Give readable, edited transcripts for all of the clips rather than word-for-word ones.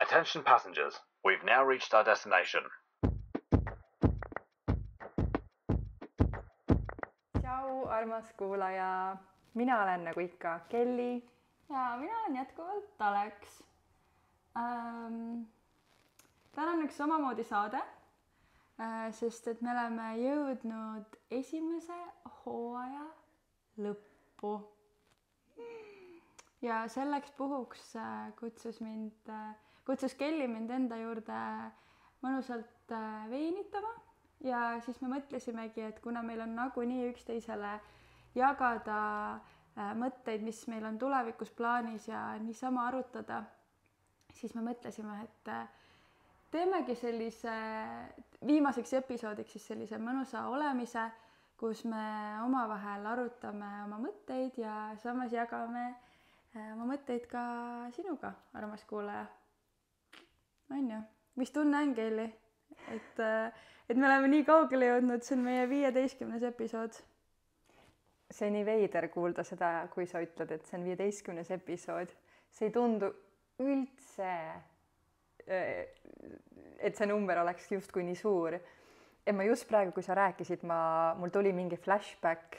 Attention passengers, we've now reached our destination. Tšau, armas kuulaja. Mina olen nagu ikka Kelly. Ja mina olen jätkuvalt Alex. Täna on üks samamoodi saade, sest et me oleme jõudnud esimese hooaja lõppu. Ja selleks puhuks kutsus Kelly mind enda juurde mõnusalt veinitama ja siis me mõtlesimegi, et kuna meil on nagunii üksteisele jagada mõtteid, mis meil on tulevikus plaanis ja niisama arutada, siis me mõtlesime, et teemegi sellise viimaseks episoodiks siis sellise mõnusa olemise, kus me omavahel arutame oma mõtteid ja samas jagame oma mõtteid ka sinuga, armas kuulaja. On ju? Mis tunne on, Kelly? Et me oleme nii kaugele jõudnud, see on meie 15. episood. See on nii veider kuulda seda, kui sa ütled, et see on 15. episood. See ei tundu üldse, et see number oleks justkui nii suur. Et ma just praegu, kui sa rääkisid, mul tuli mingi flashback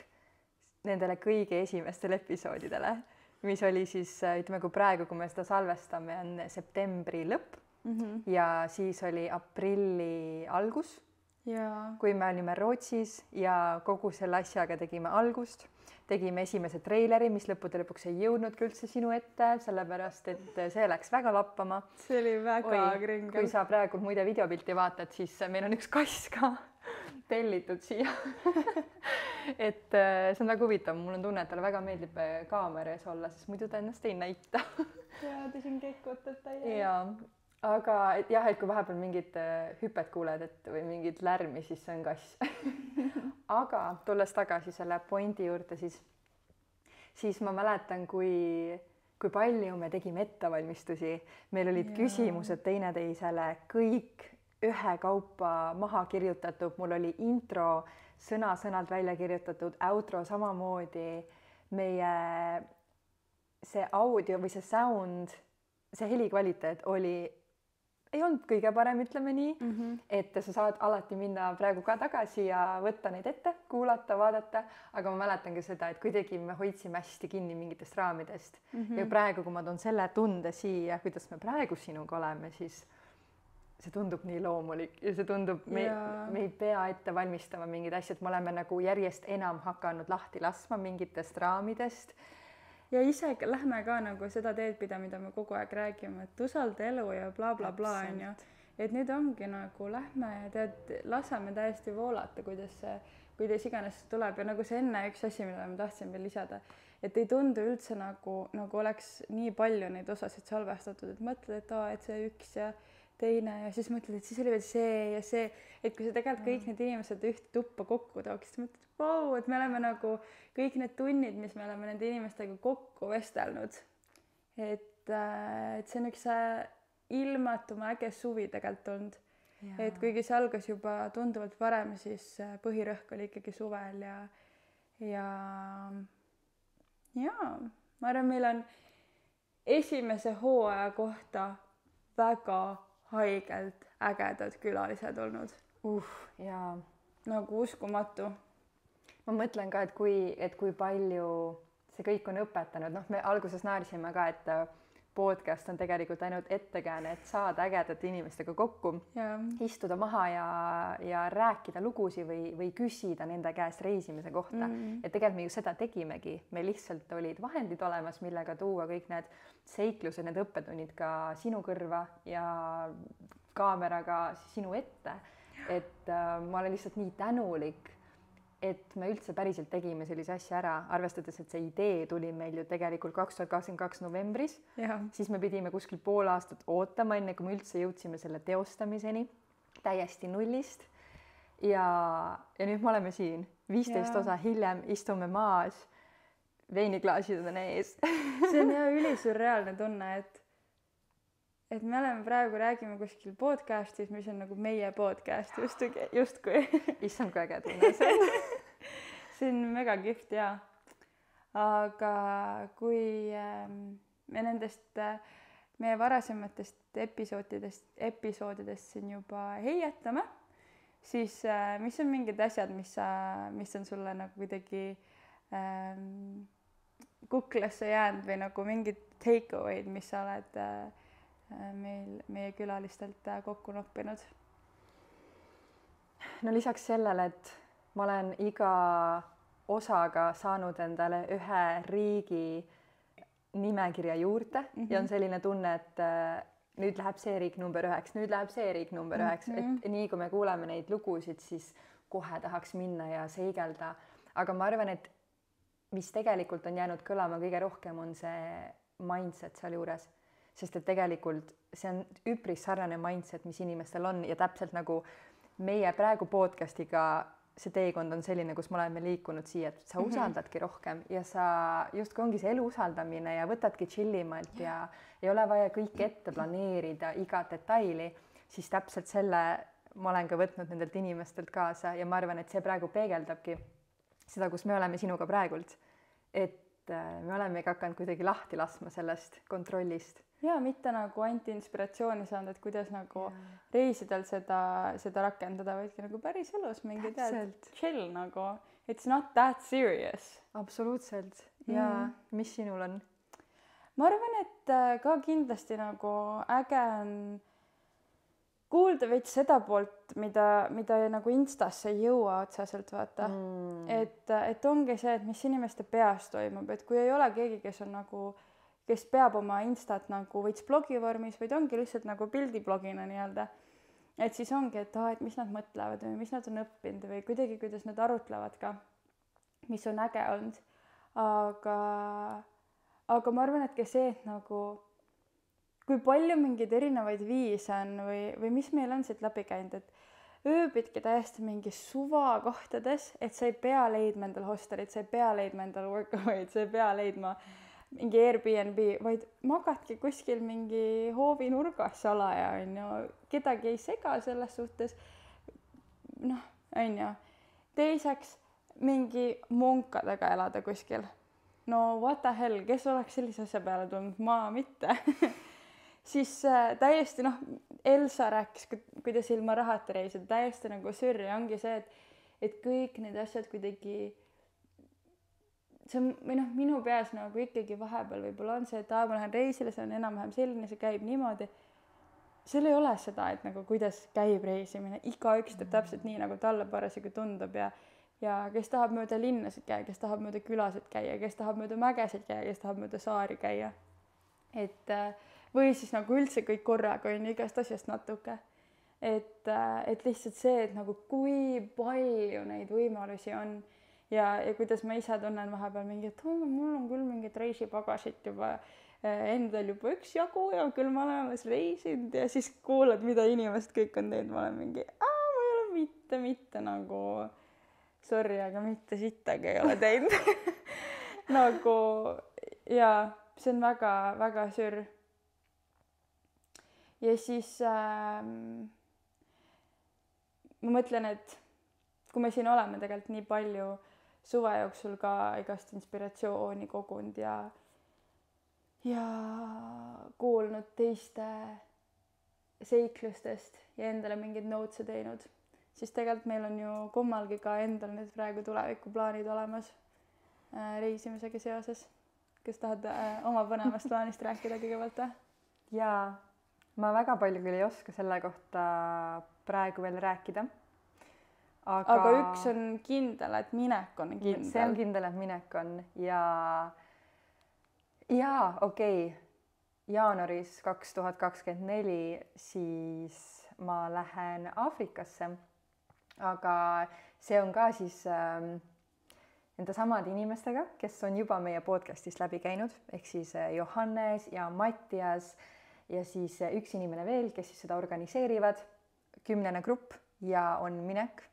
nendele kõige esimestele episoodidele, mis oli siis, ütleme, kui praegu, kui me seda salvestame, on septembri lõpp ja siis oli aprilli algus, kui me olime Rootsis ja kogu selle asjaga tegime algust. Tegime esimese treileri, mis lõppude lõpuks ei jõudnudki üldse sinu ette, sellepärast, et see läks väga lappama. See oli väga kringel. Kui sa praegu muide videopilti vaatad, siis meil on üks kass ka tellitud siia. Et see on väga huvitav, mul on tunne, et talle väga meeldib kaamera ees olla, sest muidu ta ennast ei näita. Ja ta siin kekutab ta. Ja, aga et jah, et kui vahepeal mingid hüpet kuuled või mingid lärmi, siis see on kass. Aga tulles tagasi selle pointi juurde, siis ma mäletan, kui palju me tegime ettevalmistusi. Meil olid küsimused teineteisele kõik ühekaupa maha kirjutatud. Mul oli intro sõna-sõnalt välja kirjutatud, outro samamoodi. Meie see audio või see sound, see helikvaliteet ei olnud kõige parem, ütleme nii, et sa saad alati minna praegu ka tagasi ja võtta neid ette, kuulata, vaadata, aga ma mäletan ka seda, et kuidagi me hoidsime hästi kinni mingitest raamidest. Ja praegu, kui ma toon selle tunde siia, kuidas me praegu sinuga oleme, siis see tundub nii loomulik ja see tundub, me ei pea ette valmistama mingid asjad, me oleme nagu järjest enam hakanud lahti laskma mingitest raamidest. Ja ise lähme ka nagu seda teed pida, mida me kogu aeg räägime, et usalda elu ja bla bla bla on ju. Et nüüd ongi nagu lähme ja laseme täiesti voolata, kuidas iganes tuleb ja nagu see enne üks asi, mida ma tahtsin veel lisada, et ei tundu üldse nagu oleks nii palju neid osasid salvestatud, et mõtled, et see üks ja teine ja siis mõtled, et siis oli veel see ja see, et kui sa tegelikult kõik need inimesed ühte tuppa kokku tooks, siis mõtled, vau, et me oleme nagu kõik need tunnid, mis me oleme nende inimestega kokku vestelnud. Et see on üks ilmatuma äge suvi tegelikult olnud. Et kuigi see algas juba tunduvalt varem, siis põhirõhk oli ikkagi suvel ja ma arvan, meil on esimese hooaja kohta väga haigelt ägedad külalised olnud. Jaa. Nagu uskumatu. Ma mõtlen ka, et kui palju see kõik on õpetanud. Noh, me alguses naarisime ka, et podcast on tegelikult ainult ettekääne, et saada ägedate inimestega kokku, istuda maha ja rääkida lugusi või küsida nende käest reisimise kohta. Et tegelikult me ju seda tegimegi. Meil lihtsalt olid vahendid olemas, millega tuua kõik need seiklused, need õppetunnid ka sinu kõrva ja kaameraga sinu ette. Et ma olen lihtsalt nii tänulik, et me üldse päriselt tegime sellise asja ära, arvestades, et see idee tuli meil ju tegelikult 2022 novembris, siis me pidime kuskil pool aastat ootama, enne kui me üldse jõudsime selle teostamiseni täiesti nullist. Ja nüüd me oleme siin 15 osa hiljem, istume maas, veiniklaasid on ees. See on jah ülisürreaalne tunne, et me oleme praegu räägime kuskil podcastis, mis on nagu meie podcast justkui. Issand, kui äge tunne see. See on mega kihvt ja. Aga kui me nendest meie varasematest episoodidest siin juba heietame, siis mis on mingid asjad, mis on sulle nagu kuidagi kuklasse jäänud või nagu mingid take-away'd, mis sa oled meie külalistelt kokku noppinud? No lisaks sellele, et ma olen iga osaga saanud endale ühe riigi nimekirja juurde ja on selline tunne, et nüüd läheb see riik number 9, nüüd läheb see riik number 9, et nii kui me kuuleme neid lugusid, siis kohe tahaks minna ja seigelda. Aga ma arvan, et mis tegelikult on jäänud kõlama kõige rohkem, on see mindset seal juures. Sest et tegelikult see on üpris sarnane mindset, mis inimestel on ja täpselt nagu meie praegu podcastiga see teekond on selline, kus me oleme liikunud siia, et sa usaldadki rohkem ja sa justkui ongi see elu usaldamine ja võtadki chillimalt ja ei ole vaja kõike ette planeerida, iga detaili, siis täpselt selle ma olen ka võtnud nendelt inimestelt kaasa ja ma arvan, et see praegu peegeldabki seda, kus me oleme sinuga praegult, et me olemegi hakanud kuidagi lahti laskma sellest kontrollist. Ja mitte nagu ainult inspiratsiooni saanud, et kuidas nagu reisidel seda rakendada, vaidki nagu päris elus mingi chill nagu, it's not that serious. Absoluutselt. Ja mis sinul on? Ma arvan, et ka kindlasti nagu äge on kuulda veits seda poolt, mida nagu Instasse ei jõua otseselt vaata. Et ongi see, et mis inimeste peas toimub, et kui ei ole keegi, kes peab oma Instat nagu veits blogivormis, vaid ongi lihtsalt nagu pildiblogina nii-öelda. Et siis ongi, et mis nad mõtlevad või mis nad on õppinud või kuidagi, kuidas nad arutlevad ka, mis on äge olnud. Aga ma arvan, et ka see, et nagu kui palju mingeid erinevaid viise on või mis meil on siit läbi käinud, et ööbidki täiesti mingi suva kohtades, et sa ei pea leidma endal hostelit, sa ei pea leidma endal workaway'd, sa ei pea leidma mingi Airbnb, vaid magadki kuskil mingi hoovi nurgas salaja, on ju, kedagi ei sega selles suhtes, noh, on ju. Teiseks, mingi munkadega elada kuskil. No what the hell, kes oleks sellise asja peale tulnud? Ma mitte. Siis täiesti, Elsa rääkis, kuidas ilma rahata reisida, täiesti nagu sürri ongi see, et kõik need asjad kuidagi see on, minu peas nagu ikkagi vahepeal võib-olla on see, et ma lähen reisile, see on enam-vähem selline, see käib niimoodi. Seal ei ole seda, et nagu kuidas käib reisimine, igaüks teeb täpselt nii, nagu talle parasjagu tundub ja kes tahab mööda linnasid käia, kes tahab mööda külasid käia, kes tahab mööda mägesid käia, kes tahab mööda saari käia. Et või siis nagu üldse kõik korraga on igast asjast natuke. Et lihtsalt see, et nagu kui palju neid võimalusi on ja kuidas ma ise tunnen vahepeal mingi, et mul on küll mingit reisipagasit juba endal juba üksjagu ja küll ma olen alles reisinud ja siis kuulad, mida inimesed kõik on teinud, ma olen mingi, ma ei ole mitte nagu, sorry, aga mitte sittagi ei ole teinud. Nagu, jaa, see on väga, väga sür. Ja siis ma mõtlen, et kui me siin oleme tegelikult nii palju suve jooksul ka igast inspiratsiooni kogunud ja kuulnud teiste seiklustest ja endale mingeid notes'e teinud, siis tegelikult meil on ju kummalgi ka endal nüüd praegu tulevikuplaanid olemas reisimisega seoses. Kes tahad oma põnevast plaanist rääkida kõigepealt? Jaa, ma väga palju küll ei oska selle kohta praegu veel rääkida. Aga üks on kindel, et minek on kindel. See on kindel, et minek on ja okei. Jaanuaris 2024 siis ma lähen Aafrikasse, aga see on ka siis nende samade inimestega, kes on juba meie podcastist läbi käinud, ehk siis Johannes ja Mattias ja siis üks inimene veel, kes siis seda organiseerivad, 10 grupp ja on minek.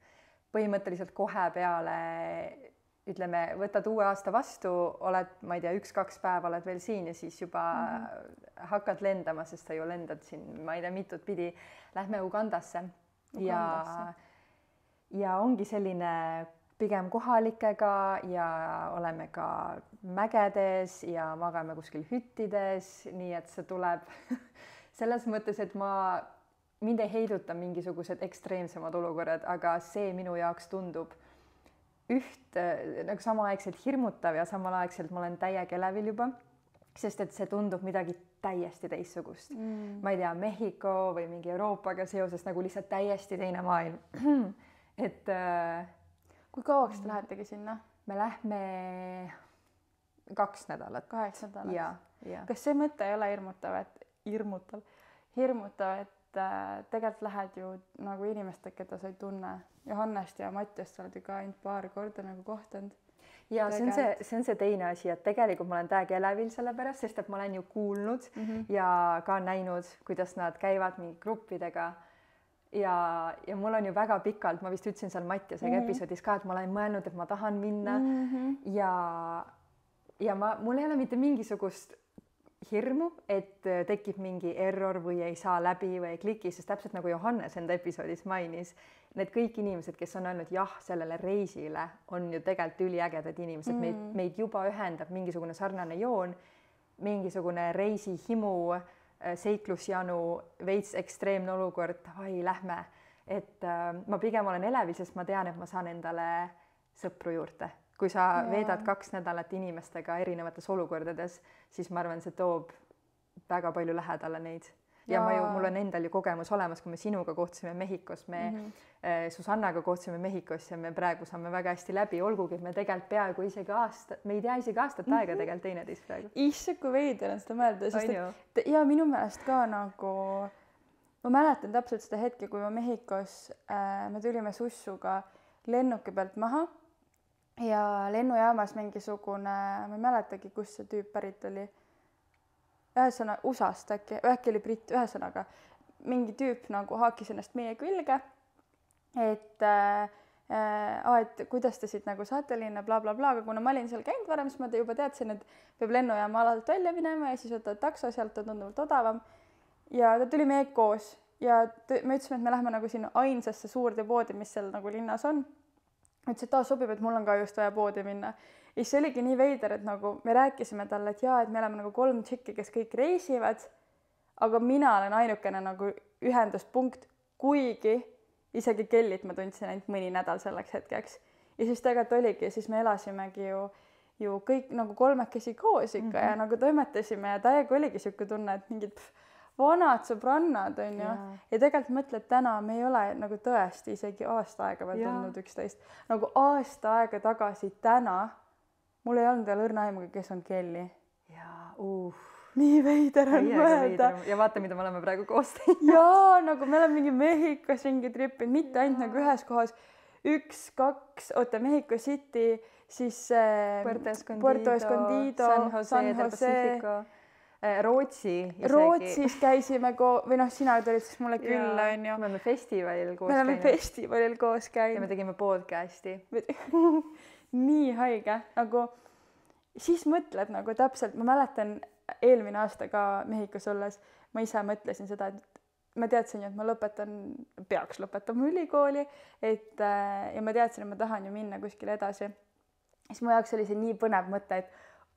Põhimõtteliselt kohe peale, ütleme, võtad uue aasta vastu, oled, ma ei tea, 1-2 päeva oled veel siin ja siis juba hakkad lendama, sest sa ju lendad siin, ma ei tea, mitut pidi, lähme Ugandasse. Ja ongi selline pigem kohalikega ja oleme ka mägedes ja magame kuskil hüttides, nii et see tuleb selles mõttes, et mind ei heiduta mingisugused ekstreemsemad olukorrad, aga see minu jaoks tundub nagu samaaegselt hirmutav ja samalaegselt ma olen täiega elevil juba, sest et see tundub midagi täiesti teistsugust. Ma ei tea, Mehhiko või mingi Euroopaga seoses nagu lihtsalt täiesti teine maailm. Et kui kauaks te lähetegi sinna? Me lähme 2 nädalat. 8 nädalat? Ja. Kas see mõte ei ole hirmutav, et tegelikult lähed ju nagu inimestega, keda sa ei tunne. Johannest ja Mattiast sa oled ju ka ainult paar korda nagu kohtanud. Ja see on see teine asi, et tegelikult ma olen täiega elevil selle pärast, sest et ma olen ju kuulnud ja ka näinud, kuidas nad käivad mingi gruppidega ja mul on ju väga pikalt, ma vist ütlesin seal Mattiasega episoodis ka, et ma olen mõelnud, et ma tahan minna ja mul ei ole mitte mingisugust hirmu, et tekib mingi error või ei saa läbi või ei kliki, sest täpselt nagu Johannes enda episoodis mainis, need kõik inimesed, kes on öelnud jah sellele reisile, on ju tegelikult üliägedad inimesed, meid juba ühendab mingisugune sarnane joon, mingisugune reisihimu, seiklusjanu, veits ekstreemne olukord, davai, lähme. Et ma pigem olen elevil, sest ma tean, et ma saan endale sõpru juurde. Kui sa veedad 2 nädalat inimestega erinevates olukordades, siis ma arvan, see toob väga palju lähedale neid. Ja mul on endal ju kogemus olemas, kui me sinuga kohtusime Mehhikos, Susannaga kohtusime Mehhikos ja me praegu saame väga hästi läbi, olgugi, et me tegelikult peaaegu isegi me ei tea isegi aastat aega tegelikult teineteist praegu. Issand, kui veider on seda mõelda, sest ja minu meelest ka nagu, ma mäletan täpselt seda hetke, kui ma Mehhikos, me tulime sussuga lennuki pealt maha ja lennujaamas mingisugune, ma ei mäletagi, kus see tüüp pärit oli, ühesõnaga USA-st äkki oli britt, ühesõnaga mingi tüüp nagu haakis ennast meie külge, et kuidas te siit nagu saate linna, bla, bla, bla, aga kuna ma olin seal käinud varem, siis ma juba teadsin, et peab lennujaama alalt välja minema ja siis võtad takso, sealt on tunduvalt odavam ja ta tuli meiega koos ja me ütlesime, et me lähme nagu sinna ainsasse suurde poodi, mis seal nagu linnas on. Ütles, et sobib, et mul on ka just vaja poodi minna. Ja see oligi nii veider, et nagu me rääkisime talle, et et me oleme nagu 3 tšikki, kes kõik reisivad, aga mina olen ainukene nagu ühenduspunkt, kuigi isegi kellit ma tundsin ainult mõni nädal selleks hetkeks. Ja siis tegelikult oligi, siis me elasimegi ju kõik nagu 3 koos ikka ja nagu toimetasime ja täiega oligi siuke tunne, et mingid vanad sõbrannad on ju. Ja tegelikult mõtled täna, me ei ole nagu tõesti isegi aasta aega veel tundnud 11. Nagu aasta aega tagasi täna mul ei olnud veel õrna aimugi, kes on Kelly. Nii veider on mõelda. Ja vaata, mida me oleme praegu koos teinud. Jaa, nagu me oleme mingi Mehhikos mingi tripid, mitte ainult nagu ühes kohas. 1, 2, Mexico City, siis Puerto Escondido, San Jose. Rootsis käisime või sina tulid siis mulle külla, on ju. Me oleme festivalil koos käinud. Ja me tegime podcasti. Nii haige, nagu siis mõtled nagu täpselt, ma mäletan eelmine aasta ka Mehhikos olles, ma ise mõtlesin seda, et ma teadsin ju, et ma peaks lõpetama ülikooli, ja ma teadsin, et ma tahan ju minna kuskile edasi. Siis mu jaoks oli see nii põnev mõte, et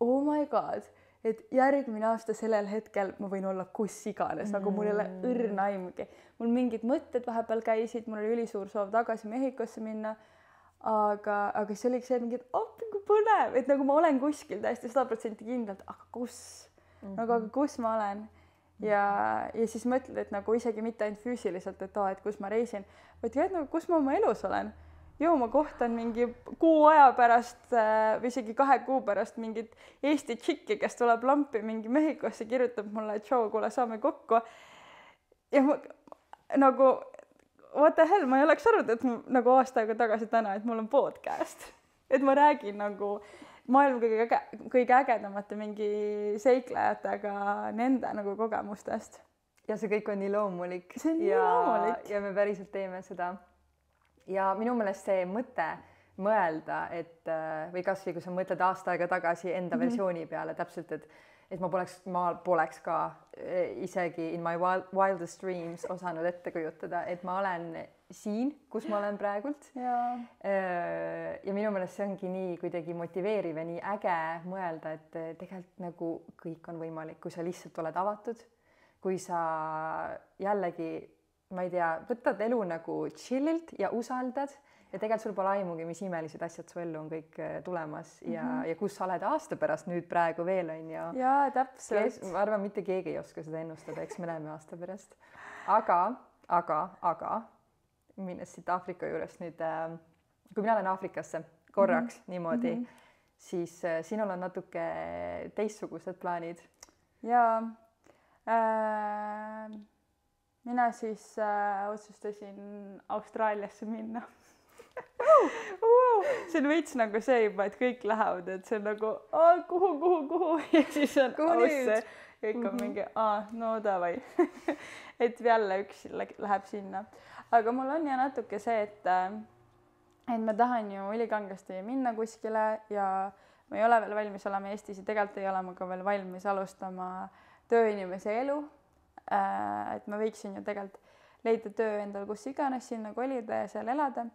oh my god, et järgmine aasta sellel hetkel ma võin olla kus iganes, nagu mul ei ole õrna aimugi. Mul mingid mõtted vahepeal käisid, mul oli ülisuur soov tagasi Mehhikosse minna, aga see oli see mingi, kui põnev, et nagu ma olen kuskil täiesti 100% kindlalt, aga kus? Nagu, aga kus ma olen? Ja siis mõtled, et nagu isegi mitte ainult füüsiliselt, et kus ma reisin, vaid ka, et nagu kus ma oma elus olen. Ma kohtan mingi 6 aja pärast või isegi 2 kuu pärast mingit Eesti tšikki, kes tuleb lampi mingi Mehhikosse, kirjutab mulle, et show, kuule, saame kokku. Ja ma nagu, what the hell, ma ei oleks arvanud, et nagu aasta aega tagasi täna, et mul on podcast. Et ma räägin nagu maailma kõige ägedamate mingi seiklejatega nende nagu kogemustest. Ja see kõik on nii loomulik. See on nii loomulik. Ja me päriselt teeme seda. Ja minu meelest see mõte mõelda, või kas või kui sa mõtled aasta aega tagasi enda versiooni peale täpselt, et ma poleks ka isegi in my wildest dreams osanud ette kujutada, et ma olen siin, kus ma olen praegult. ja minu meelest see ongi nii kuidagi motiveeriv ja nii äge mõelda, et tegelikult nagu kõik on võimalik, kui sa lihtsalt oled avatud, kui sa jällegi, ma ei tea, võtad elu nagu chillilt ja usaldad ja tegelikult sul pole aimugi, mis imelised asjad su ellu on kõik tulemas ja kus sa oled aasta pärast nüüd praegu veel on ju. jaa, täpselt. Ma arvan, mitte keegi ei oska seda ennustada, eks me näeme aasta pärast. Aga minnes siit Aafrika juurest nüüd, kui mina lähen Aafrikasse korraks niimoodi, siis sinul on natuke teistsugused plaanid. jaa, mina siis otsustasin Austraaliasse minna. See on veits nagu see juba, et kõik lähevad, et see on nagu kuhu ja siis on ausse ja ikka mingi no davai. Et jälle üks läheb sinna. Aga mul on ja natuke see, et ma tahan ju ülikangesti minna kuskile ja ma ei ole veel valmis olema Eestis ja tegelikult ei ole ma ka veel valmis alustama tööinimese elu. Et ma võiksin ju tegelikult leida töö endal kus iganes sinna kolida ja seal elada.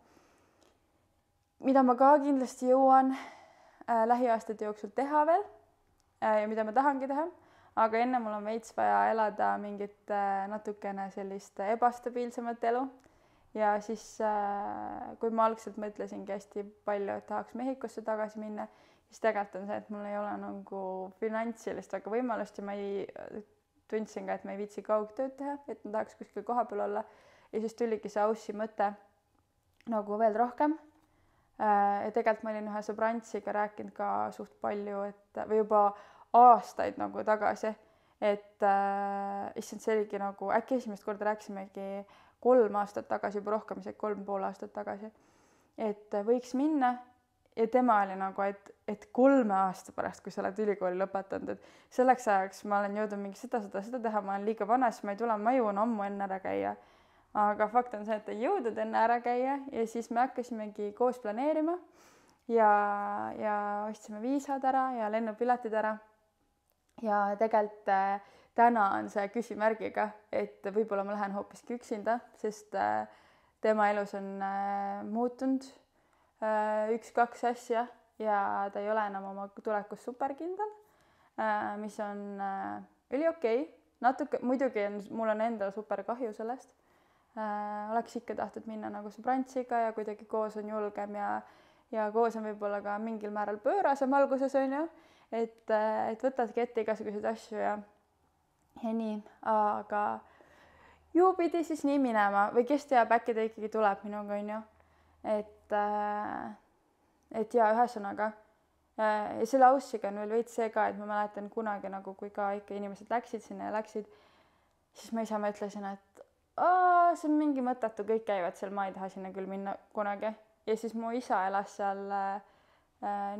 Mida ma ka kindlasti jõuan lähiaastate jooksul teha veel ja mida ma tahangi teha, aga enne mul on veits vaja elada mingit natukene sellist ebastabiilsemat elu ja siis kui ma algselt mõtlesingi hästi palju, et tahaks Mehhikosse tagasi minna, siis tegelikult on see, et mul ei ole nagu finantsilist väga võimalust ja ma tundsin ka, et ma ei viitsi kaugtööd teha, et ma tahaks kuskil kohapeal olla ja siis tuligi see Aussi mõte nagu veel rohkem. Ja tegelikult ma olin ühe sõbrantsiga rääkinud ka suht palju, või juba aastaid nagu tagasi, et issand, see oligi nagu, äkki esimest korda rääkisimegi 3 aastat tagasi, juba rohkem, isegi 3,5 aastat tagasi, et võiks minna ja tema oli nagu, et 3 aasta pärast, kui sa oled ülikooli lõpetanud, et selleks ajaks ma olen jõudnud mingi seda teha, ma olen liiga vana, siis ma ei tule, ma jõuan ammu enne ära käia. Aga fakt on see, et ei jõudnud enne ära käia ja siis me hakkasimegi koos planeerima ja ostsime viisad ära ja lennupiletid ära. Ja tegelikult täna on see küsimärgiga, et võib-olla ma lähen hoopiski üksinda, sest tema elus on muutunud 1-2 asja ja ta ei ole enam oma tulekus superkindel, mis on üliokei. Natuke, muidugi mul on endal super kahju sellest. Oleks ikka tahtnud minna nagu sõbrantsiga ja kuidagi koos on julgem ja koos on võib-olla ka mingil määral pöörasem alguses on ju, et võtadki ette igasuguseid asju ja nii, aga ju pidi siis nii minema või kes teab, äkki ta ikkagi tuleb minuga on ju, et ja ühesõnaga ja selle Aussiga on veel veits see ka, et ma mäletan kunagi nagu, kui ka ikka inimesed läksid sinna ja läksid, siis ma ise mõtlesin, et see on mingi mõttetu, kõik käivad seal, ma ei taha sinna küll minna kunagi. Ja siis mu isa elas seal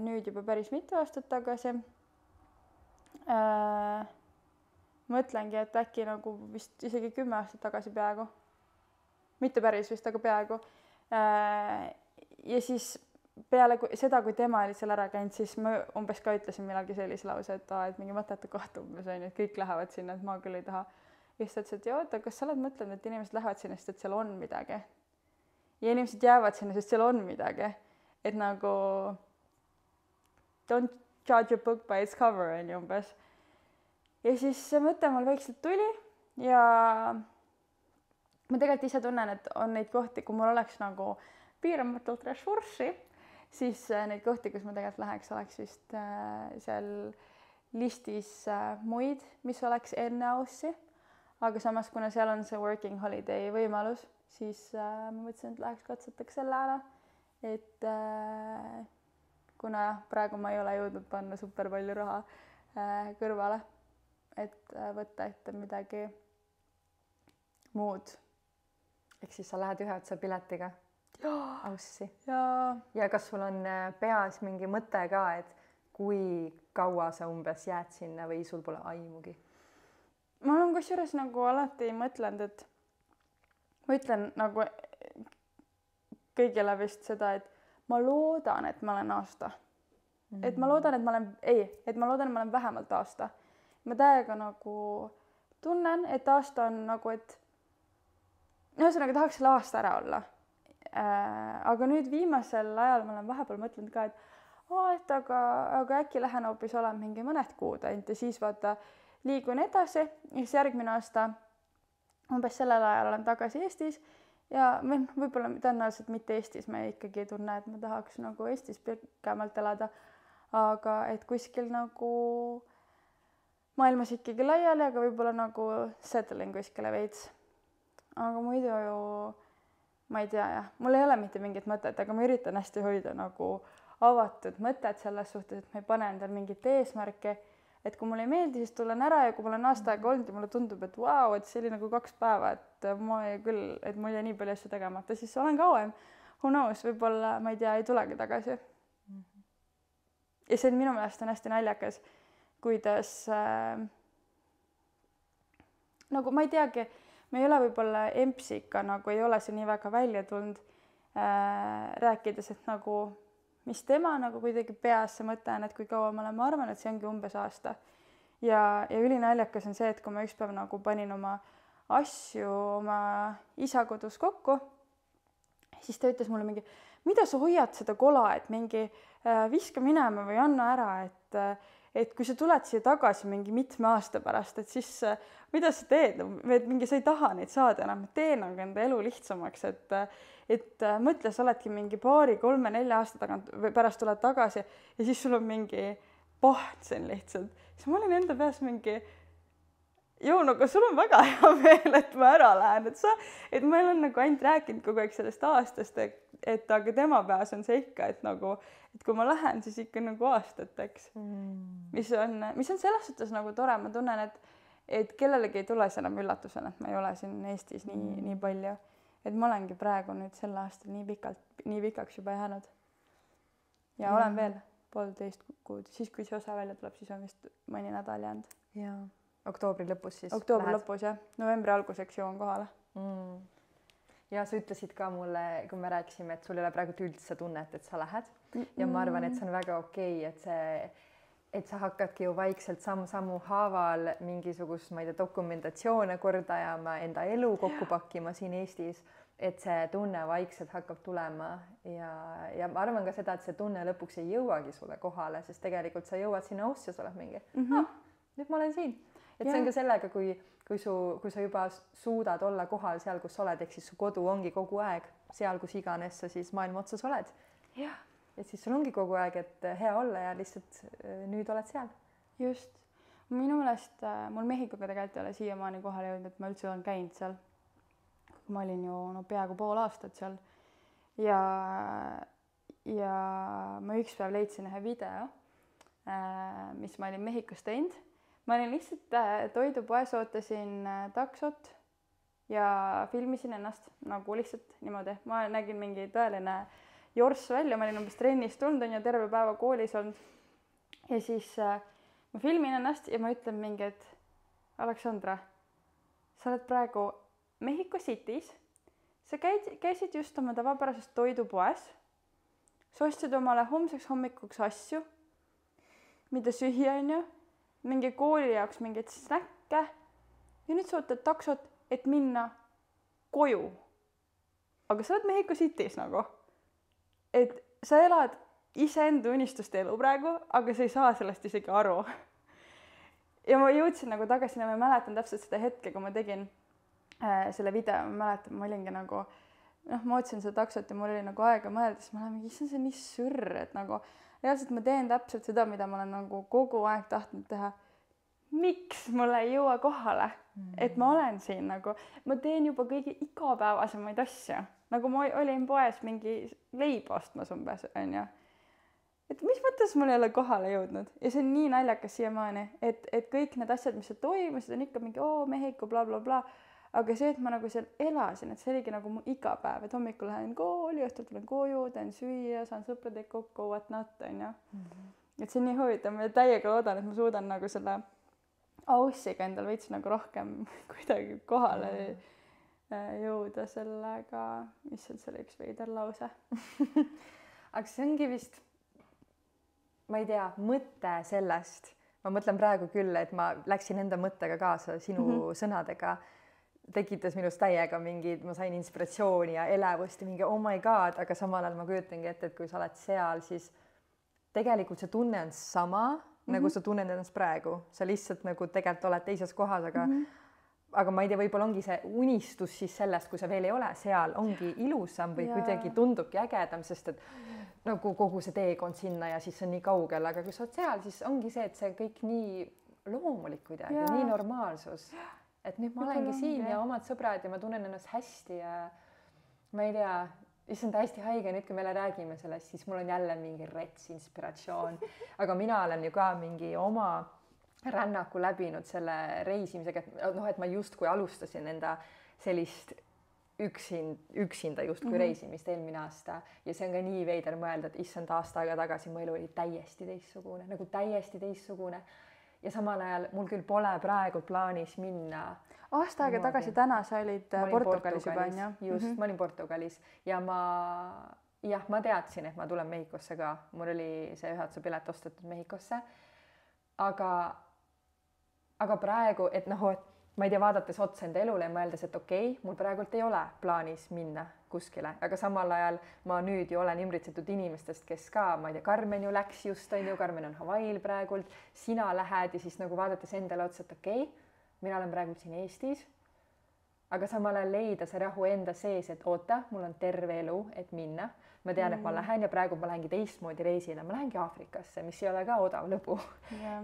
nüüd juba päris mitu aastat tagasi. Mõtlengi, et äkki nagu vist isegi 10 aastat tagasi peaaegu. Mitte päris vist, aga peaaegu. Ja siis peale seda, kui tema oli seal ära käinud, siis ma umbes ka ütlesin millalgi sellise lause, et mingi mõttetu koht umbes on, et kõik lähevad sinna, et ma küll ei taha. Ja siis ta ütles, et oota, kas sa oled mõtlenud, et inimesed lähevad sinna, sest et seal on midagi. Ja inimesed jäävad sinna, sest seal on midagi. Et nagu don't judge a book by its cover on ju umbes. Ja siis see mõte mul vaikselt tuli ja ma tegelikult ise tunnen, et on neid kohti, kui mul oleks nagu piiramatult ressurssi, siis neid kohti, kus ma tegelikult läheks, oleks vist seal listis muid, mis oleks enne Aussi. Aga samas, kuna seal on see working holiday võimalus, siis ma mõtlesin, et läheks katsetaks selle ära, et kuna praegu ma ei ole jõudnud panna super palju raha kõrvale, et võtta ette midagi muud. Ehk siis sa lähed ühe otsa piletiga Aussi. Ja kas sul on peas mingi mõte ka, et kui kaua sa umbes jääd sinna või sul pole aimugi? Ma olen kusjuures nagu alati mõtlenud, et ma ütlen nagu kõigile vist seda, et ma loodan, et ma olen aasta. Et ma loodan, et ma olen vähemalt aasta. Ma täiega nagu tunnen, et aasta on nagu, et ühesõnaga tahaks selle aasta ära olla. Aga nüüd viimasel ajal ma olen vahepeal mõtlenud ka, et aga äkki lähen hoopis olen mingi mõned kuud ainult ja siis vaata liigun edasi ja siis järgmine aasta umbes sellel ajal olen tagasi Eestis ja võib-olla tõenäoliselt mitte Eestis, ma ikkagi ei tunne, et ma tahaks nagu Eestis pikemalt elada, aga et kuskil nagu maailmas ikkagi laiali, aga võib-olla nagu settling kuskile veits. Aga muidu ju ma ei tea jah, mul ei ole mitte mingit mõtet, aga ma üritan hästi hoida nagu avatud mõtet selles suhtes, et ma ei pane endal mingit eesmärki, et kui mulle ei meeldi, siis tulen ära ja kui mul on aasta aega olnud ja mulle tundub, et vau, et see oli nagu 2 päeva, et ma küll, et mul jäi nii palju asju tegemata, siis olen kauem. Who knows, võib-olla, ma ei tea, ei tulegi tagasi. Ja see minu meelest on hästi naljakas, kuidas nagu ma ei teagi, me ei ole võib-olla EMPS-iga nagu ei ole see nii väga välja tulnud rääkides, et nagu mis tema nagu kuidagi peas see mõte on, et kui kaua ma arvan, et see ongi umbes aasta. Ja ülinaljakas on see, et kui ma ükspäev nagu panin oma asju oma isa kodus kokku, siis ta ütles mulle mingi, mida sa hoiad seda kola, et mingi viska minema või anna ära, et kui sa tuled siia tagasi mingi mitme aasta pärast, et siis mida sa teed, et mingi sa ei taha neid saada enam, et tee nagu enda elu lihtsamaks, et mõtle, sa oledki mingi 2, 3, 4 aasta tagant või pärast tuled tagasi ja siis sul on mingi pahtsen lihtsalt. Siis ma olin enda peas mingi, aga sul on väga hea meel, et ma ära lähen, et ma olen nagu ainult rääkinud kogu aeg sellest aastast, et aga tema peas on see ikka, et nagu, et kui ma lähen, siis ikka nagu aastateks, mis on selles suhtes nagu tore, ma tunnen, et kellelegi ei tule see enam üllatusena, et ma ei ole siin Eestis nii palju. Et ma olengi praegu nüüd sel aastal nii pikaks juba jäänud. Ja olen veel 1,5 kuud, siis kui see osa välja tuleb, siis on vist mõni nädal jäänud. Ja oktoobri lõpus siis Oktoobri lõpus, jah. Novembri alguseks jõuan kohale. Ja sa ütlesid ka mulle, kui me rääkisime, et sul ei ole praegu üldse tunnet, et sa lähed. Ja ma arvan, et see on väga okei, et sa hakkadki ju vaikselt sammu haaval mingisugust, ma ei tea, dokumentatsioone korda ajama, enda elu kokku pakkima siin Eestis, et see tunne vaikselt hakkab tulema ja ma arvan ka seda, et see tunne lõpuks ei jõuagi sulle kohale, sest tegelikult sa jõuad sinna Ausse ja sa oled mingi, nüüd ma olen siin. Et see on ka sellega, kui sa juba suudad olla kohal seal, kus sa oled, ehk siis su kodu ongi kogu aeg seal, kus iganes sa siis maailma otsas oled. Jah. Et siis sul ongi kogu aeg, et hea olla ja lihtsalt nüüd oled seal. Just. Minu meelest mul Mehhikoga tegelikult ei ole siiamaani kohale jõudnud, et ma üldse olen käinud seal. Ma olin ju peaaegu pool aastat seal ja ma ükspäev leidsin ühe video, mis ma olin Mehhikos teinud. Ma olin lihtsalt toidupoes, ootasin taksot ja filmisin ennast nagu lihtsalt niimoodi. Ma nägin mingi tõeline jorss välja, ma olin umbes trennist tulnud ja terve päeva koolis olnud. Ja siis ma filmin ennast ja ma ütlen mingi, et Aleksandra, sa oled praegu Mehhiko City's, sa käisid just oma tavapärasest toidupoes, sa ostsid omale homseks hommikuks asju, mida süüa on ju, mingi kooli jaoks mingeid snäkke ja nüüd sa ootad taksot, et minna koju. Aga sa oled Mehhiko City's nagu. Et sa elad iseenda unistuste elu praegu, aga sa ei saa sellest isegi aru. Ja ma jõudsin nagu tagasi ja ma mäletan täpselt seda hetke, kui ma tegin selle video, ma mäletan, ma olingi nagu, ma otsin seda taksot ja mul oli nagu aega mõelda, siis ma olen mingi, see on nii sürr, et nagu reaalselt ma teen täpselt seda, mida ma olen nagu kogu aeg tahtnud teha. Miks mulle ei jõua kohale? Et ma olen siin nagu, ma teen juba kõigi igapäevasemaid asju. Nagu ma olin poes mingi leiba ostmas umbes, on ju. Et mis mõttes mul ei ole kohale jõudnud? Ja see on nii naljakas siiamaani, et kõik need asjad, mis seal toimusid, on ikka mingi Mehhiko, bla, bla, bla. Aga see, et ma nagu seal elasin, et see oligi nagu mu igapäev, et hommikul lähen kooli, õhtul tulen koju, teen süüa, saan sõpradega kokku, what not, on ju. Et see on nii huvitav, ma täiega loodan, et ma suudan nagu selle Aussiga endal veits nagu rohkem kuidagi kohale jõuda sellega, mis see oli üks veider lause. Aga see ongi vist, ma ei tea, mõte sellest, ma mõtlen praegu küll, et ma läksin enda mõttega kaasa sinu sõnadega, tekitas minus täiega mingid, ma sain inspiratsiooni ja elevust ja mingi oh my god, aga samal ajal ma kujutangi ette, et kui sa oled seal, siis tegelikult see tunne on sama nagu sa tunned ennast praegu, sa lihtsalt nagu tegelikult oled teises kohas, aga ma ei tea, võib-olla ongi see unistus siis sellest, kui sa veel ei ole seal, ongi ilusam või kuidagi tundubki ägedam, sest et nagu kogu see teekond sinna ja siis see on nii kaugel, aga kui sa oled seal, siis ongi see, et see kõik nii loomulik kuidagi, nii normaalsus, et nüüd ma olengi siin ja omad sõbrad ja ma tunnen ennast hästi ja ma ei tea, issand hästi haige, nüüd kui me räägime sellest, siis mul on jälle mingi rets inspiratsioon, aga mina olen ju ka mingi oma rännaku läbinud selle reisimisega, et noh, et ma justkui alustasin enda sellist üksinda justkui reisimist eelmine aasta ja see on ka nii veider mõelda, et issand aasta aega tagasi mu elu oli täiesti teistsugune, nagu täiesti teistsugune ja samal ajal mul küll pole praegu plaanis minna. Aasta aega tagasi täna sa olid Portugalis juba, on ju? Just, ma olin Portugalis ja ma teadsin, et ma tulen Mehhikosse ka, mul oli see 9 pilet ostetud Mehhikosse, aga praegu, et noh, et ma ei tea, vaadates otsa enda elule ja mõeldes, et okei, mul praegult ei ole plaanis minna kuskile, aga samal ajal ma nüüd ju olen ümbritsetud inimestest, kes ka, ma ei tea, Karmen ju läks just, on ju, Karmen on Hawaii'l praegult, sina lähed ja siis nagu vaadates endale otsa, et okei, mina olen praegult siin Eestis, aga samal ajal leida see rahu enda sees, et oota, mul on terve elu, et minna. Ma tean, et ma lähen ja praegu ma lähengi teistmoodi reisile, ma lähengi Aafrikasse, mis ei ole ka odav lõbu.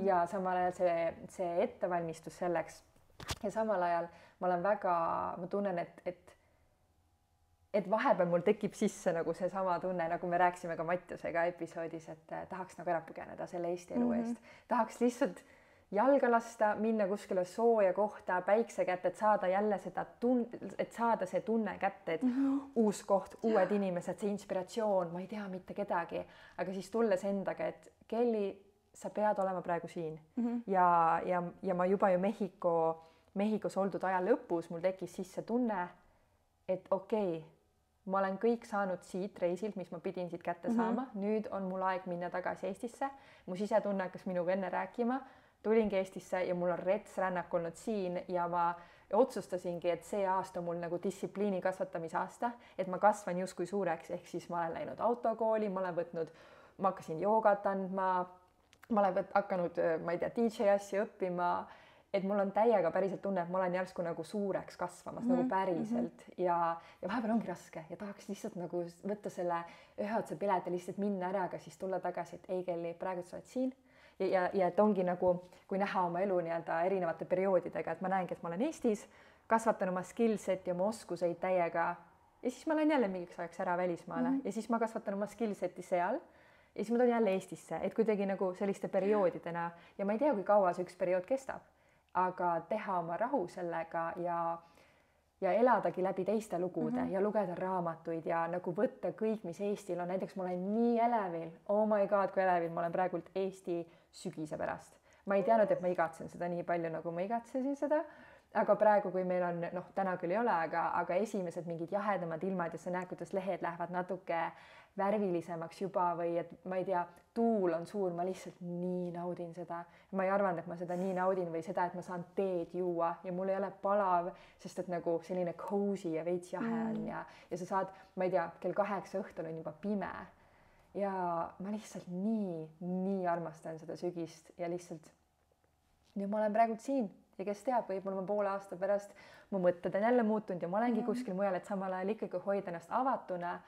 Ja samal ajal see ettevalmistus selleks ja samal ajal ma tunnen, et vahepeal mul tekib sisse nagu seesama tunne, nagu me rääkisime ka Mattiusega episoodis, et tahaks nagu ära pugeneda selle Eesti elu eest. Tahaks lihtsalt jalga lasta, minna kuskile sooja kohta, päikse kätte, et saada jälle saada see tunne kätte, et uus koht, uued inimesed, see inspiratsioon, ma ei tea mitte kedagi, aga siis tulles endaga, et Kelly, sa pead olema praegu siin ja ma juba ju Mehhikos oldud aja lõpus mul tekkis sisse tunne, et okei, ma olen kõik saanud siit reisilt, mis ma pidin siit kätte saama, nüüd on mul aeg minna tagasi Eestisse, mu sisetunne hakkas minuga enne rääkima, tulingi Eestisse ja mul on rets rännak olnud siin ja ma otsustasingi, et see aasta mul nagu distsipliini kasvatamise aasta, et ma kasvan justkui suureks, ehk siis ma olen läinud autokooli, ma hakkasin joogat andma, ma olen hakanud, ma ei tea, DJ asja õppima, et mul on täiega päriselt tunne, et ma olen järsku nagu suureks kasvamas nagu päriselt ja vahepeal ongi raske ja tahaks lihtsalt nagu võtta selle 9 pileti lihtsalt minna ära, aga siis tulla tagasi, et ei Kelly, praegu sa oled siin. Ja et ongi nagu, kui näha oma elu nii-öelda erinevate perioodidega, et ma näengi, et ma olen Eestis, kasvatan oma skillset ja oma oskuseid täiega ja siis ma lähen jälle mingiks ajaks ära välismaale ja siis ma kasvatan oma skillseti seal ja siis ma tulen jälle Eestisse, et kuidagi nagu selliste perioodidena ja ma ei tea, kui kaua see üks periood kestab, aga teha oma rahu sellega ja eladagi läbi teiste lugude ja lugeda raamatuid ja nagu võtta kõik, mis Eestil on. Näiteks ma olen nii elevil, oh my god, kui elevil ma olen praegult Eesti sügise pärast. Ma ei teadnud, et ma igatsen seda nii palju, nagu ma igatsesin seda, aga praegu, kui meil on, noh, täna küll ei ole, aga esimesed mingid jahedamad ilmad ja sa näed, kuidas lehed lähevad natuke värvilisemaks juba või et ma ei tea, tuul on suur, ma lihtsalt nii naudin seda. Ma ei arvanud, et ma seda nii naudin või seda, et ma saan teed juua ja mul ei ole palav, sest et nagu selline cozy ja veits jahe on ja sa saad, ma ei tea, kell 8 õhtul on juba pime ja ma lihtsalt nii armastan seda sügist ja lihtsalt nüüd ma olen praegult siin ja kes teab, võib-olla ma poole aasta pärast mu mõtted on jälle muutunud ja ma olengi kuskil mujal, et samal ajal ikkagi hoida ennast avatuna.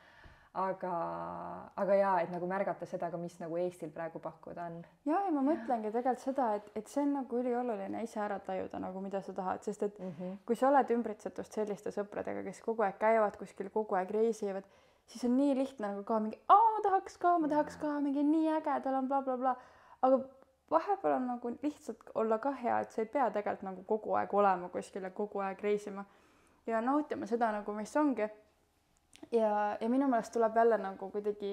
Aga jaa, et nagu märgata seda ka, mis nagu Eestil praegu pakkuda on. Ja ma mõtlengi tegelikult seda, et see on nagu ülioluline ise ära tajuda nagu mida sa tahad, sest et kui sa oled ümbritsetust selliste sõpradega, kes kogu aeg käivad kuskil, kogu aeg reisivad, siis on nii lihtne nagu ka mingi, ma tahaks ka, mingi nii äge, tal on bla bla bla, aga vahepeal on nagu lihtsalt olla ka hea, et sa ei pea tegelikult nagu kogu aeg olema kuskil ja kogu aeg reisima ja nautima seda nagu, mis ongi. Ja minu meelest tuleb jälle nagu kuidagi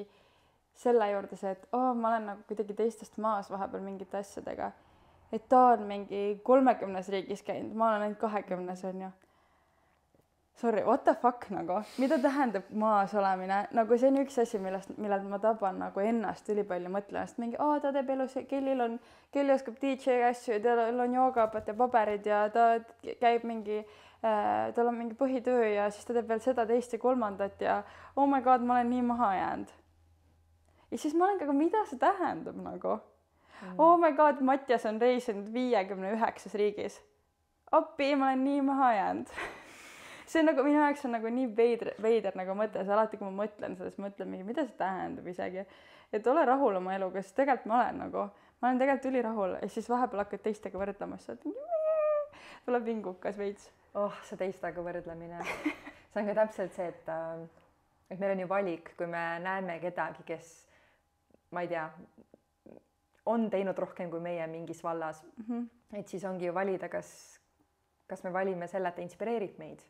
selle juurde see, et ma olen nagu kuidagi teistest maas vahepeal mingite asjadega, et ta on mingi 30 riigis käinud, ma olen ainult 20, on ju. sorry, what the fuck nagu, mida tähendab maas olemine, nagu see on üks asi, millelt ma taban nagu ennast ülipalju mõtlemast, mingi ta teeb elus, Kelly oskab DJ asju ja tal on joogaõpetaja paberid ja ta käib mingi, tal on mingi põhitöö ja siis ta teeb veel seda, teist ja kolmandat ja oh my god, ma olen nii maha jäänud. Ja siis ma olen ka, mida see tähendab nagu? Oh my god, Mattias on reisinud 59 riigis. Appi, ma olen nii maha jäänud. See on nagu, minu jaoks on nagu nii veider nagu mõte, see alati, kui ma mõtlen sellest, mõtlen mingi, mida see tähendab isegi. Et ole rahul oma eluga, sest tegelikult ma olen tegelikult ülirahul ja siis vahepeal hakkad teistega võrdlema, siis tuleb vingukas veits. See teistega võrdlemine. See on ka täpselt see, et meil on ju valik, kui me näeme kedagi, kes, ma ei tea, on teinud rohkem kui meie mingis vallas. Et siis ongi ju valida, kas me valime selle, et ta inspireerib meid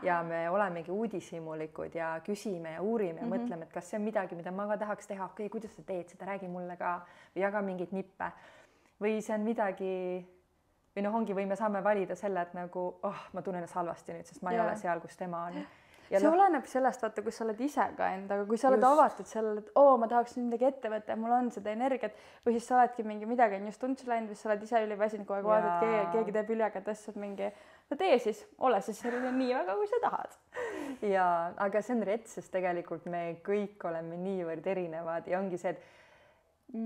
ja me olemegi uudishimulikud ja küsime ja uurime ja mõtleme, et kas see on midagi, mida ma ka tahaks teha, okei, kuidas sa teed seda, räägi mulle ka või jaga mingeid nippe. Või see on midagi, või ongi, või me saame valida selle, et nagu, ma tunnen ennast halvasti nüüd, sest ma ei ole seal, kus tema on. Ja see oleneb sellest, vaata, kui sa oled ise ka endaga, kui sa oled avatud sellele, et ma tahaks midagi ette võtta ja mul on seda energiat või siis sa oledki midagi on just untsu läinud või sa oled ise üliväsinud, kui aeg vaatad, keegi teeb üliäged asjad mingi, no tee siis, ole siis selline nii väga, kui sa tahad. Ja, aga see on rets, sest tegelikult me kõik oleme niivõrd erinevad ja ongi see,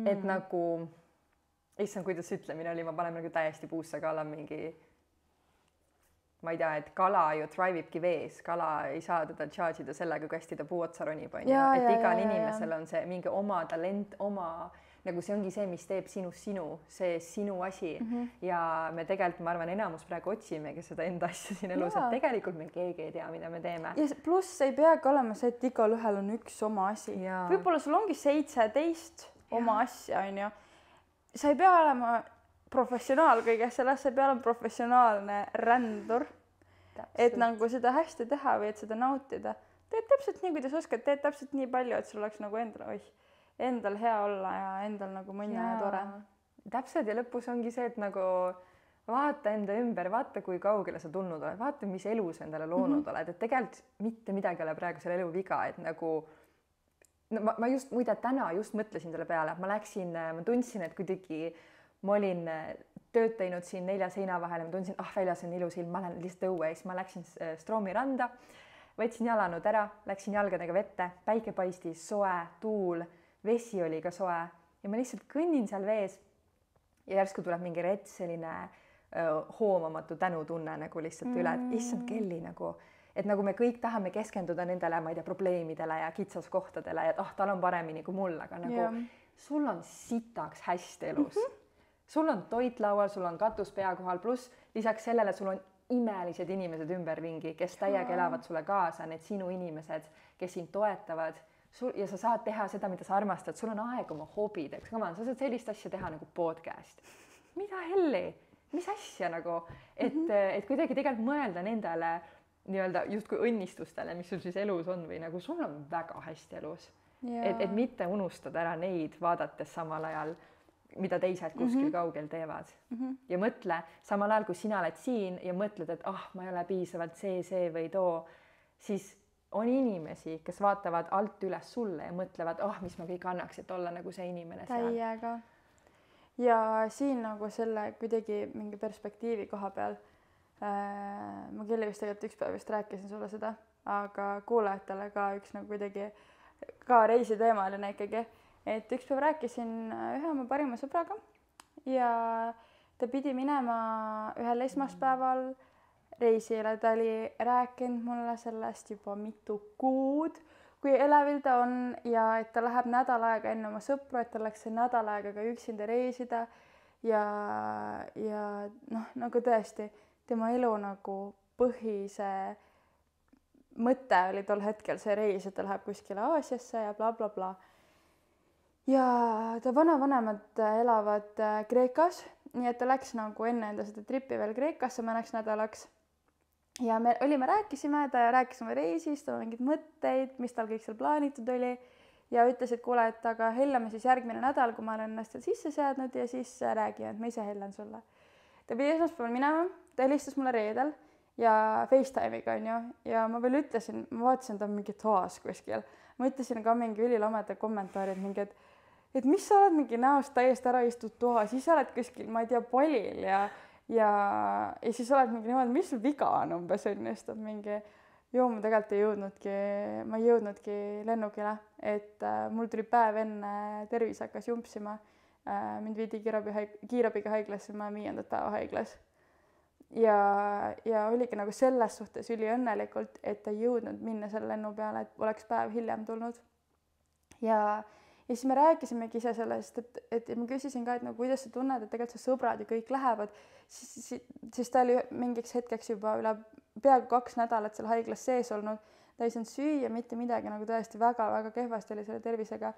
et nagu, issand, kuidas ütlemine oli, ma panen nagu täiesti puusse kalla mingi ma ei tea, et kala ju thrive'ibki vees, kala ei saa teda charge ida sellega, kui hästi ta puu otsa ronib, on ju, et igal inimesel on see mingi oma talent, nagu see ongi see, mis teeb sinust sinu, see sinu asi ja me tegelikult, ma arvan, enamus praegu otsimegi seda enda asja siin elus, et tegelikult me keegi ei tea, mida me teeme. Ja pluss ei peagi olema see, et igal ühel on üks oma asi. Võib-olla sul ongi 17 oma asja, on ju. Sa ei pea olema professionaal kõigest sellest, sa ei pea olema professionaalne rändur, et nagu seda hästi teha või et seda nautida. Teed täpselt nii, kuidas oskad, teed täpselt nii palju, et sul oleks nagu endal hea olla ja endal nagu mõnne ja tore. Täpselt ja lõpus ongi see, et nagu vaata enda ümber, vaata, kui kaugele sa tulnud oled, vaata, mis elu sa endale loonud oled, et tegelikult mitte midagi ole praegu selle elu viga, et nagu ma just, muide, täna just mõtlesin selle peale, ma tundsin, et kuidagi ma olin tööd teinud siin 4 seina vahel ja ma tundsin, väljas on ilus ilm, ma lähen lihtsalt õue ja siis ma läksin Stroomi randa, võtsin jalanud ära, läksin jalgadega vette, päike paistis, soe, tuul, vesi oli ka soe ja ma lihtsalt kõnnin seal vees ja järsku tuleb mingi rets, selline hoomamatu tänutunne nagu lihtsalt üle, et issand Kelly nagu, et nagu me kõik tahame keskenduda nendele, ma ei tea, probleemidele ja kitsaskohtadele ja et tal on paremini kui mul, aga nagu sul on sitaks hästi elus. Sul on toit laual, sul on katus pea kohal, pluss lisaks sellele sul on imelised inimesed ümberringi, kes täiega elavad sulle kaasa, need sinu inimesed, kes sind toetavad ja sa saad teha seda, mida sa armastad, sul on aeg oma hobideks, sa saad sellist asja teha nagu podcast. Mida helli? Mis asja nagu? Et kuidagi tegelikult mõelda nendele nii-öelda justkui õnnistustele, mis sul siis elus on või nagu sul on väga hästi elus. Et mitte unustada ära neid vaadates samal ajal, mida teised kuskil kaugel teevad. Ja mõtle, samal ajal, kui sina oled siin ja mõtled, et ma ei ole piisavalt see või too, siis on inimesi, kes vaatavad alt üles sulle ja mõtlevad, mis ma kõik annaks, et olla nagu see inimene seal. Täiega. Ja siin nagu selle kuidagi mingi perspektiivi koha peal, ma Kelly vist tegelikult üks päev vist rääkisin sulle seda, aga kuulajatele ka üks nagu kuidagi ka reisiteemaline ikkagi, et üks päev rääkisin ühe oma parima sõbraga ja ta pidi minema ühel esmaspäeval reisile, ta oli rääkinud mulle sellest juba mitu kuud, kui elevil ta on ja et ta läheb nädal aega enne oma sõpru, et ta läks see nädal aega ka üksinda reisida ja noh, nagu tõesti tema elu nagu põhise mõte oli tol hetkel see reis, et ta läheb kuskile Aasiasse ja bla, bla, bla. Ja ta vanavanemad elavad Kreekas, nii et ta läks nagu enne enda seda tripi veel Kreekasse mõneks nädalaks. Ja me rääkisime reisist, mingid mõtteid, mis tal kõik seal plaanitud oli ja ütles, et kuule, et aga hellame siis järgmine nädal, kui ma olen ennast seal sisse seadnud ja siis räägime, et ma ise hellan sulle. Ta pidi esmaspäeval minema, ta helistas mulle reedel ja FaceTime'iga onju ja ma veel ütlesin, ma vaatasin ta mingi toas kuskil, ma ütlesin ka mingi ülilameda kommentaari, et mingi, et mis sa oled mingi näost täiesti ära istud toas, siis sa oled kuskil, ma ei tea, palil ja siis oled mingi niimoodi, mis sul viga on umbes onju, siis ta mingi joo, ma tegelikult ma ei jõudnudki lennukile, et mul tuli päev enne tervis hakkas jumpsima, mind viidi kiirabiga haiglasse, ma 5. päeva haiglas. Ja oligi nagu selles suhtes üliõnnelikult, et ei jõudnud minna selle lennu peale, et oleks päev hiljem tulnud. Ja siis me rääkisimegi ise sellest, et ma küsisin ka, et nagu kuidas sa tunned, et tegelikult su sõbrad ja kõik lähevad, siis ta oli mingiks hetkeks juba üle peaaegu 2 nädalat seal haiglas sees olnud, ta ei saanud süüa mitte midagi, nagu tõesti väga-väga kehvasti oli selle tervisega.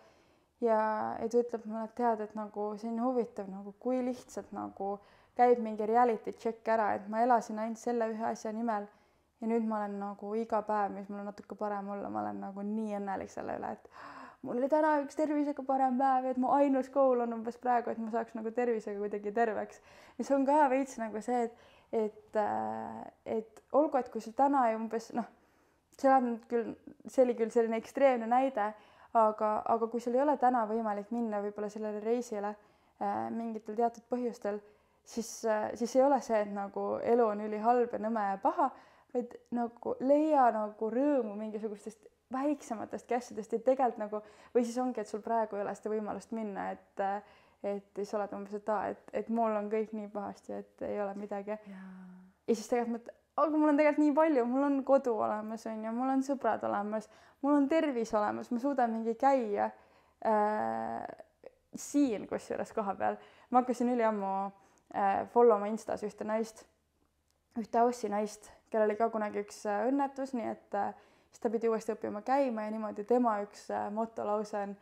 Ja ta ütleb mulle, et tead, et nagu see on huvitav, nagu kui lihtsalt nagu käib mingi reality check ära, et ma elasin ainult selle ühe asja nimel ja nüüd ma olen nagu iga päev, mis mul on natuke parem olla, ma olen nagu nii õnnelik selle üle, et mul oli täna üks tervisega parem päev, et mu ainus goal on umbes praegu, et ma saaks nagu tervisega kuidagi terveks. Mis on ka veits nagu see, et olgu, et kui sul täna umbes see oli küll selline ekstreemne näide, aga kui sul ei ole täna võimalik minna võib-olla sellele reisile mingitel teatud põhjustel, siis ei ole see, et nagu elu on ülihalb ja nõme ja paha, vaid nagu leia nagu rõõmu mingisugustest väiksematest asjadest ja tegelikult nagu, või siis ongi, et sul praegu ei ole seda võimalust minna, et siis oled umbes, et mul on kõik nii pahasti, et ei ole midagi. Ja siis tegelikult aga mul on tegelikult nii palju, mul on kodu olemas, on ju, mul on sõbrad olemas, mul on tervis olemas, ma suudan mingi käia siin kusjuures koha peal. Ma hakkasin üliammu follow ma Instas ühte naist, ühte Aussi naist, kellel oli ka kunagi üks õnnetus, nii et siis ta pidi uuesti õppima käima ja niimoodi tema üks motolause on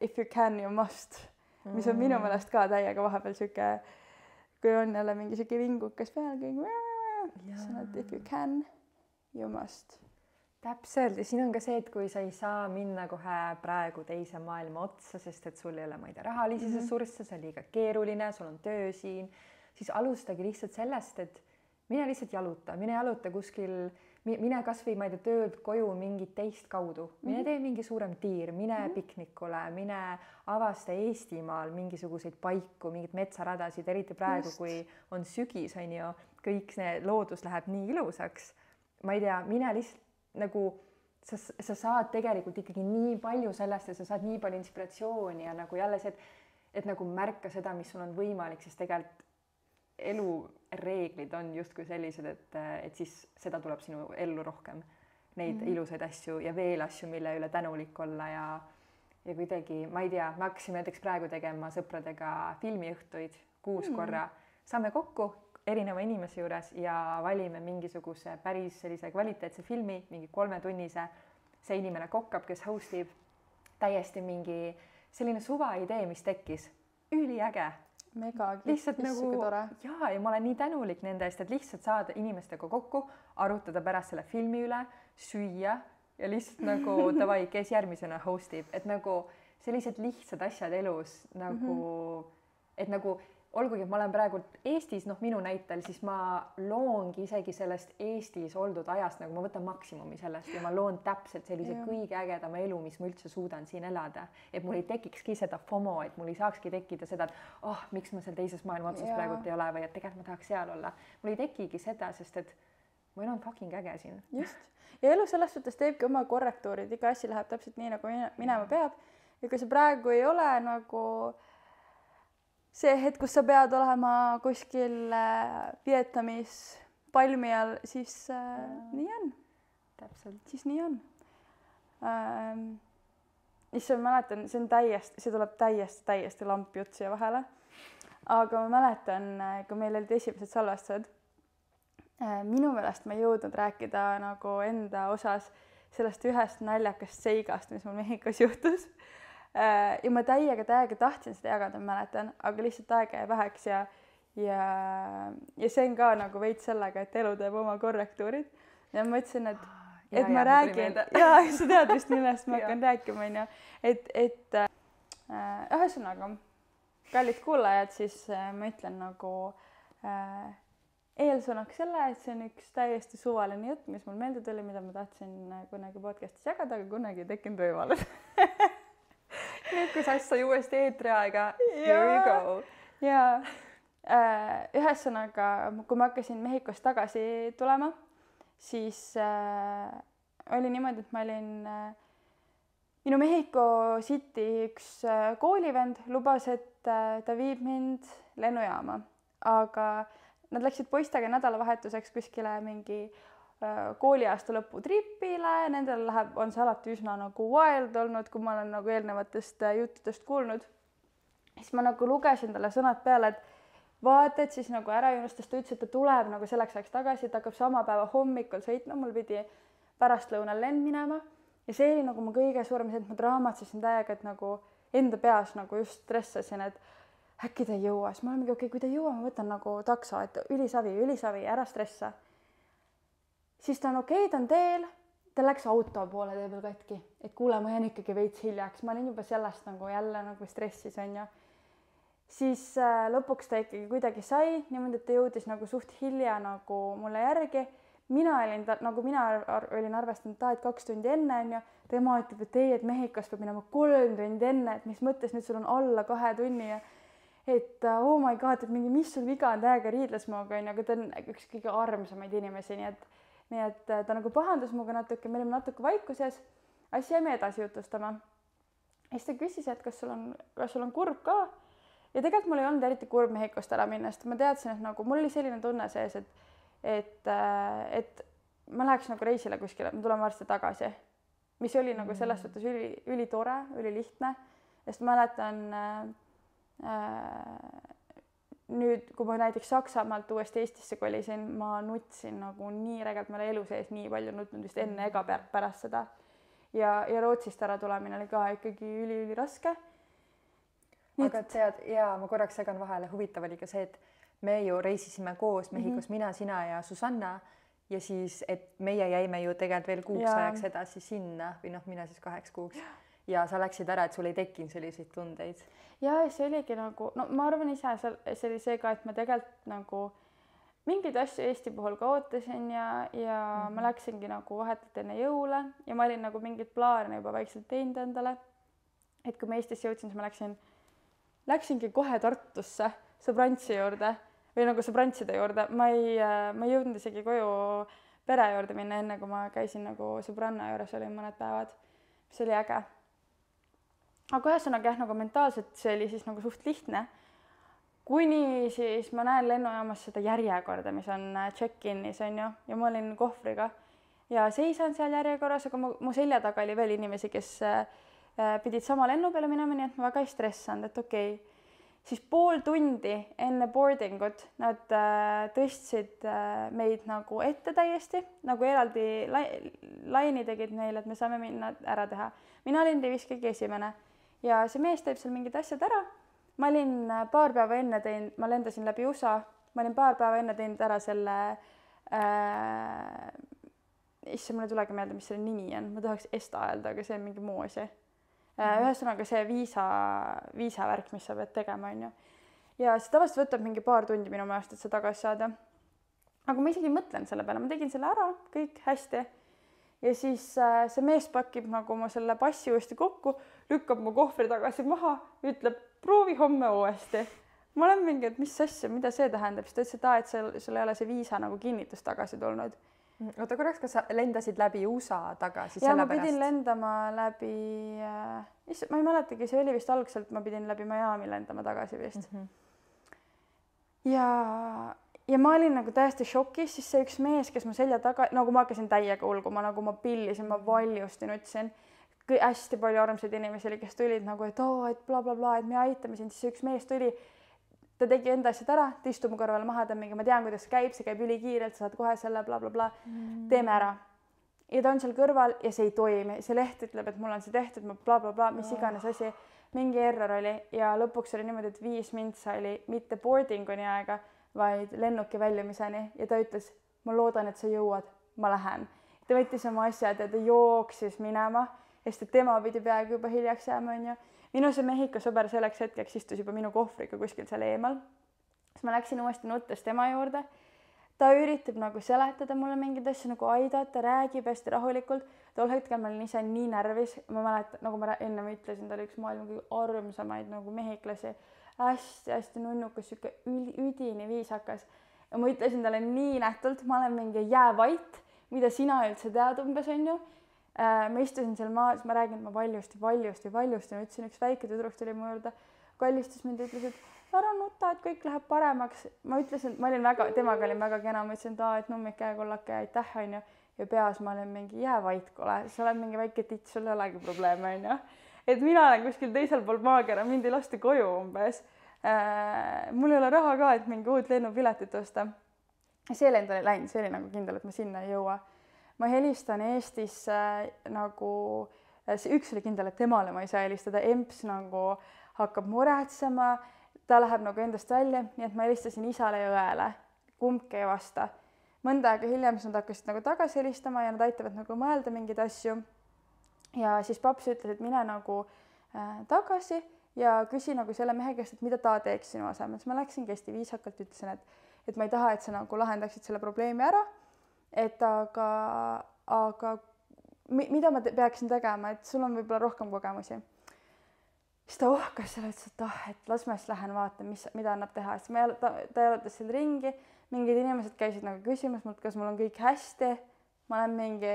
if you can, you must, mis on minu meelest ka täiega vahepeal sihuke, kui on jälle mingi sihuke vingukas peal, sõnad if you can, you must. Täpselt ja siin on ka see, et kui sa ei saa minna kohe praegu teise maailma otsa, sest et sul ei ole, ma ei tea, rahalisi ressursse, see on liiga keeruline, sul on töö siin, siis alustagi lihtsalt sellest, et mine lihtsalt mine jaluta kuskil, mine kasvõi, ma ei tea, tööd koju mingit teist kaudu, mine tee mingi suurem tiir, mine piknikule, mine avasta Eestimaal mingisuguseid paiku, mingid metsaradasid, eriti praegu, kui on sügis, on ju, kõik see loodus läheb nii ilusaks. Ma ei tea, mine lihtsalt nagu sa saad tegelikult ikkagi nii palju sellest ja sa saad nii palju inspiratsiooni ja nagu jälle see, et nagu märka seda, mis sul on võimalik, sest tegelikult elu reeglid on justkui sellised, et siis seda tuleb sinu ellu rohkem, neid ilusaid asju ja veel asju, mille üle tänulik olla ja kuidagi, ma ei tea, me hakkasime näiteks praegu tegema sõpradega filmiõhtuid 6 korra, saame kokku erineva inimese juures ja valime mingisuguse päris sellise kvaliteetse filmi, mingi 3-tunnise, see inimene kokkab, kes hostib, täiesti mingi selline suva idee, mis tekkis, üliäge. Lihtsalt nagu tore. Ja ma olen nii tänulik nende eest, et lihtsalt saada inimestega kokku, arutada pärast selle filmi üle, süüa ja lihtsalt nagu davai, kes järgmisena hostib, et nagu sellised lihtsad asjad elus nagu, et nagu olgugi, et ma olen praegu Eestis, minu näitel, siis ma loongi isegi sellest Eestis oldud ajast, nagu ma võtan maksimumi sellest ja ma loon täpselt sellise kõige ägedama elu, mis ma üldse suudan siin elada. Et mul ei tekikski seda FOMO, et mul ei saakski tekkida seda, et miks ma seal teises maailma otsas praegu ei ole või et tegelikult ma tahaks seal olla. Mul ei tekigi seda, sest et mul on fucking äge siin. Just. Ja elu selles suhtes teebki oma korrektuurid, iga asi läheb täpselt nii, nagu minema peab. Ja kui see praegu ei ole nagu see hetk, kus sa pead olema kuskil Vietnamis palmi all, siis nii on. Täpselt. Siis nii on. Issa ma mäletan, see tuleb täiesti lamp jutt siia vahele. Aga ma mäletan, kui meil olid esimesed salvestused, minu meelest ma ei jõudnud rääkida nagu enda osas sellest ühest naljakast seigast, mis mul Mehhikos juhtus. Ja ma täiega tahtsin seda jagada, ma mäletan, aga lihtsalt aega jäi väheks ja see on ka nagu veits sellega, et elu teeb oma korrektuurid ja ma ütlesin, et ma räägin ja sa tead vist millest ma hakkan rääkima, on ju, et ühesõnaga kallid kuulajad, siis ma ütlen nagu eelsõnaks selle, et see on üks täiesti suvaline jutt, mis mul meelde tuli, mida ma tahtsin kunagi podcastis jagada, aga kunagi ei tekkinud võimalus. Nüüd, kui sa sai uuesti eetriaega, here we go. Ja ühesõnaga, kui ma hakkasin Mehhikost tagasi tulema, siis oli niimoodi, et ma olin minu Mehhiko City üks koolivend lubas, et ta viib mind lennujaama, aga nad läksid poistega nädalavahetuseks kuskile mingi kooliaasta lõpu tripile, nendel on see alati üsna nagu wild olnud, kui ma olen nagu eelnevatest juttudest kuulnud. Siis ma nagu lugesin talle sõnad peale, et vaata, et siis nagu ära unustas, ta ütles, et ta tuleb nagu selleks ajaks tagasi, et hakkab sama päeva hommikul sõitma, mul pidi pärastlõunal lend minema ja see oli nagu mu kõige suurem, et ma draamatsesin täiega, et nagu enda peas nagu just stressasin, et äkki ta ei jõua, siis ma olen mingi okei, kui ta ei jõua, ma võtan nagu takso, et ülisavi, ära stressa. Siis ta on okei, ta on teel, ta läks auto poole tee peal katki, et kuule, ma jään ikkagi veits hiljaks, ma olin juba sellest nagu jälle nagu stressis on ju. Siis lõpuks ta ikkagi kuidagi sai, niimoodi, et ta jõudis nagu suht hilja nagu mulle järgi. Mina olin arvestanud ta, et 2 tundi enne on ju, tema ütleb, et ei, et Mehhikos peab minema 3 tundi enne, et mis mõttes nüüd sul on alla 2 tunni ja et oh my god, et mingi, mis sul viga on täiega riidles minuga on, aga ta on üks kõige armsamaid inimesi, nii et ta nagu pahandas minuga natuke, me olime natuke vaikuses, siis jäime edasi jutustama. Ja siis ta küsis, et kas sul on kurb ka ja tegelikult mul ei olnud eriti kurb Mehhikost ära minna, sest ma teadsin, et nagu mul oli selline tunne sees, et ma läheks nagu reisile kuskile, ma tulen varsti tagasi, mis oli nagu selles suhtes ülitore, ülilihtne, sest mäletan nüüd, kui ma näiteks Saksamaalt uuesti Eestisse kolisin, ma nutsin nagu nii räigelt, ma olen elu sees nii palju nutnud vist enne ega pärast seda ja Rootsist ära tulemine oli ka ikkagi üli-raske. Aga tead, ja ma korraks segan vahele, huvitav oli ka see, et me ju reisisime koos Mehhikos, mina, sina ja Susanna ja siis, et meie jäime ju tegelikult veel kuuks ajaks edasi sinna või noh, mina siis 2 kuuks ja sa läksid ära, et sul ei tekkinud selliseid tundeid. Ja see oligi nagu, no ma arvan ise, see oli see ka, et ma tegelikult nagu mingeid asju Eesti puhul ka ootasin ja ma läksingi nagu vahetult enne jõule ja ma olin nagu mingid plaane juba vaikselt teinud endale. Et kui ma Eestisse jõudsin, siis ma läksingi kohe Tartusse sõbrantsi juurde või nagu sõbrantside juurde. Ma ei jõudnud isegi koju pere juurde minna enne, kui ma käisin nagu sõbranna juures, olin mõned päevad, mis oli äge. Aga ühesõnaga jah, nagu mentaalselt see oli siis nagu suht lihtne. Kuni siis ma näen lennujaamas seda järjekorda, mis on check-in'is on ju, ja ma olin kohvriga ja seisan seal järjekorras, aga mu selja taga oli veel inimesi, kes pidid sama lennu peale minema, nii et ma väga ei stressanud, et okei. Siis pool tundi enne boardingut nad tõstsid meid nagu ette täiesti, nagu eraldi laini tegid neile, et me saame minna ära teha. Mina olin rivis kõige esimene ja see mees teeb seal mingid asjad ära. Ma olin paar päeva enne teinud, ma lendasin läbi USA, ma olin paar päeva enne teinud ära selle, mulle tulegi meelde, mis selle nimi on, ma tahaks ESTA öelda, aga see on mingi muu asi. Ühesõnaga see viisa värk, mis sa pead tegema, on ju. Ja see tavaliselt võtab mingi paar tundi minu meelest, et see tagasi saada. Aga ma isegi mõtlen selle peale, ma tegin selle ära, kõik hästi. Ja siis see mees pakib nagu ma selle passi uuesti kokku, lükkab mu kohvri tagasi maha, ütleb, proovi homme uuesti. Ma olen mingi, et mis asja, mida see tähendab, siis ta ütles, et sul ei ole see viisa nagu kinnitus tagasi tulnud. Oota korraks, kas sa lendasid läbi USA tagasi ja selle ma pidin lendama läbi, ma ei mäletagi, see oli vist algselt, ma pidin läbi Miami lendama tagasi vist. Ja ma olin nagu täiesti šokis, siis see üks mees, kes ma selja taga, nagu ma hakkasin täiega ulguma, nagu ma pillisin, ma valjusti nutsin. Hästi palju armsaid inimesi oli, kes tulid nagu, et et bla bla bla, et me aitame sind, siis üks mees tuli. Ta tegi enda asjad ära, ta istub mu kõrval maha, ta mingi, ma tean, kuidas see käib ülikiirelt, sa saad kohe selle bla bla bla, teeme ära. Ja ta on seal kõrval ja see ei toimi, see leht ütleb, et mul on see tehtud, bla bla bla, mis iganes asi, mingi error oli ja lõpuks oli niimoodi, et 5 mintsa oli mitte boardinguni aega, vaid lennuki väljumiseni ja ta ütles, ma loodan, et sa jõuad, ma lähen. Ta võttis oma asjad ja ta jooksis minema, sest tema pidi peaaegu juba hiljaks jääma, on ju. Minu see Mehhiko sõber selleks hetkeks istus juba minu kohvriga kuskil seal eemal. Siis ma läksin uuesti nuttes tema juurde. ta üritab nagu seletada mulle mingeid asju, nagu aidata, räägib hästi rahulikult. Tol hetkel ma olin ise nii närvis, ma mäletan, nagu ma enne ütlesin, ta oli üks maailma kõige armsamaid nagu mehiklasi, hästi nunnukas, sihuke üdini viisakas. Ja ma ütlesin talle nii nähtult, ma olen mingi jäävait, mida sina üldse tead umbes, on ju. Ma istusin seal maas, ma räägin, et ma valjusti, ma ütlesin, üks väike tüdruk tuli mu juurde, kallistas mind ja ütles, et ära nuta, et kõik läheb paremaks. Ma ütlesin, ma olin väga, temaga olin väga kena, ma ütlesin, et nummik käekollake, aitäh, on ju. Ja peas ma olen mingi jäävait, kole, sa oled mingi väike tits, sul ei olegi probleeme, on ju. Et mina olen kuskil teisel pool maakera, mind ei lasta koju umbes. Mul ei ole raha ka, et mingi uut lennupiletit osta. See lend oli läinud, see oli nagu kindel, et ma sinna ei jõua. Ma helistan Eestisse nagu, üks oli kindel, et temale ma ei saa helistada, emps nagu hakkab muretsema, ta läheb nagu endast välja, nii et ma helistasin isale ja õele, kumbki ei vasta. Mõnda aega hiljem nad hakkasid nagu tagasi helistama ja nad aitavad nagu mõelda mingeid asju. Ja siis paps ütles, et mine nagu tagasi ja küsi nagu selle mehe käest, et mida ta teeks sinu asemel. Siis ma läksin hästi viisakalt, ütlesin, et ma ei taha, et sa nagu lahendaksid selle probleemi ära, et aga mida ma peaksin tegema, et sul on võib-olla rohkem kogemusi. Siis ta ohkas selle, et las ma siis lähen vaatan, mida annab teha. Siis ta jalutas seal ringi, mingid inimesed käisid nagu küsimas mult, kas mul on kõik hästi. Ma olen mingi,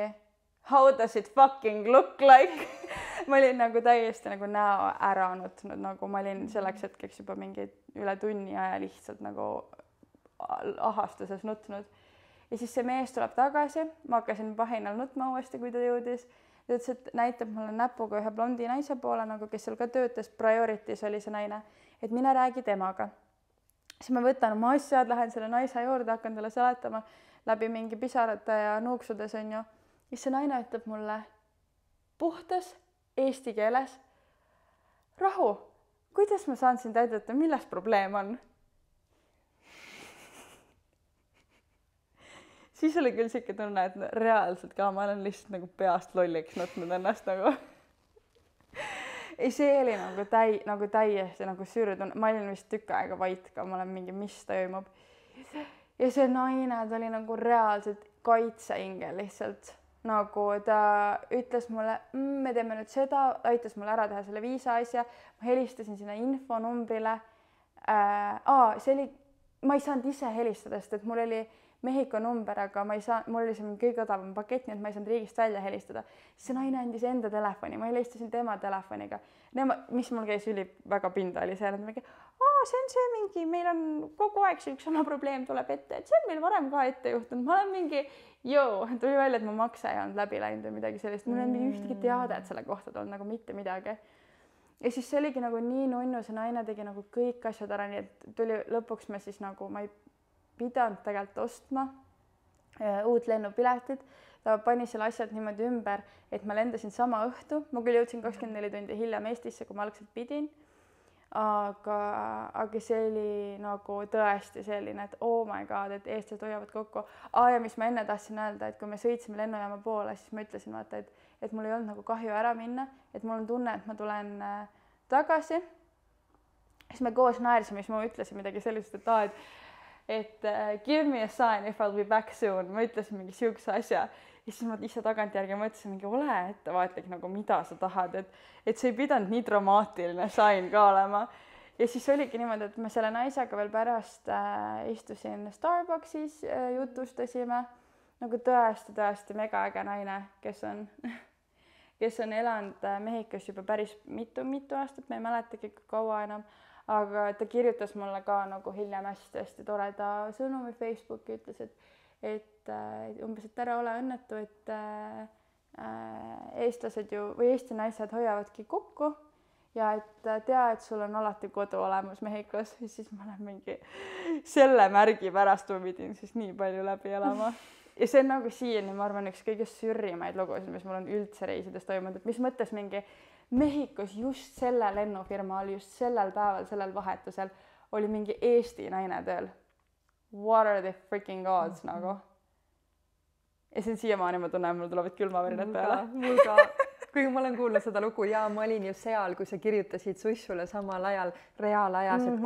how does it fucking look like? Ma olin nagu täiesti nagu näo ära nutnud, nagu ma olin selleks hetkeks juba mingi üle tunni aja lihtsalt nagu ahastuses nutnud. Ja siis see mees tuleb tagasi, ma hakkasin pahinal nutma uuesti, kui ta jõudis. Ta ütles, et näitab mulle näpuga ühe blondi naise poole, nagu kes seal ka töötas, priorities oli see naine, et mine räägi temaga. Siis ma võtan oma asjad, lähen selle naise juurde, hakkan talle seletama läbi mingi pisarate ja nuuksudes, on ju. Ja see naine ütleb mulle puhtas eesti keeles, rahu, kuidas ma saan sind aidata, milles probleem on? Siis oli küll siuke tunne, et reaalselt ka ma olen lihtsalt nagu peast lolliks nutnud ennast nagu. Ja see oli nagu täiesti nagu süüritunne. Ma olin vist tükk aega vait ka, ma olen mingi, mis toimub. Ja see naine, ta oli nagu reaalselt kaitseingel lihtsalt. Nagu ta ütles mulle, me teeme nüüd seda, aitas mulle ära teha selle viisa asja. Ma helistasin sinna infonumbrile. See oli, ma ei saanud ise helistada, sest et mul oli Mehhiko number, aga mul oli see kõige odavam pakett, nii et ma ei saanud riigist välja helistada. See naine andis enda telefoni, ma helistasin tema telefoniga. Mis mul käis väga pinda oli see, et mingi, see on see mingi, meil on kogu aeg see üks sama probleem tuleb ette, et see on meil varem ka ette juhtunud. Ma olen mingi, tuli välja, et mu makse ei olnud läbi läinud või midagi sellist. Mul on ühtegi teadet selle kohta tulnud, nagu mitte midagi. Ja siis see oligi nagu nii nunnu, see naine tegi nagu kõik asjad ära, nii et tuli lõpuks me siis nagu, ma ei pidanud tegelikult ostma uut lennupiletit. Ta pani selle asjad niimoodi ümber, et ma lendasin sama õhtu. Ma küll jõudsin 24 tundi hiljem Eestisse, kui ma algselt pidin. Aga see oli nagu tõesti selline, et oh my god, et eestlased hoiavad kokku. Ja mis ma enne tahtsin öelda, et kui me sõitsime lennujaama poole, siis ma ütlesin, vaata, et mul ei olnud nagu kahju ära minna, et mul on tunne, et ma tulen tagasi. Siis me koos naersime, siis ma ütlesin midagi sellist, et give me a sign if I'll be back soon. Ma ütlesin mingi siukse asja. Ja siis ma ise tagantjärgi mõtlesin, mingi ole ettevaatlik, nagu mida sa tahad, et see ei pidanud nii dramaatiline sign ka olema. Ja siis oligi niimoodi, et me selle naisega veel pärast istusin Starbucksis, jutustasime. Nagu tõesti megaäge naine, kes on elanud Mehhikos juba päris mitu aastat, ma ei mäletagi kaua enam. Aga ta kirjutas mulle ka nagu hiljem hästi toreda sõnumi Facebooki, ütles, et umbes, et ära ole õnnetu, et eestlased ju või Eesti naised hoiavadki kokku ja et tea, et sul on alati kodu olemas Mehhikos. Ja siis ma olen mingi selle märgi pärast ma pidin siis nii palju läbi elama. Ja see on nagu siiani, ma arvan, üks kõige sürrimaid lugusid, mis mul on üldse reisides toimunud, et mis mõttes mingi Mehhikos just selle lennufirma all, just sellel päeval, sellel vahetusel oli mingi Eesti naine tööl. What are the freaking odds nagu? ja see on siiamaani, ma tunnen, mul tulevad külmavärinad peale. Mul ka. Kui ma olen kuulnud seda lugu ja ma olin ju seal, kui sa kirjutasid sussule samal ajal, reaalajas, et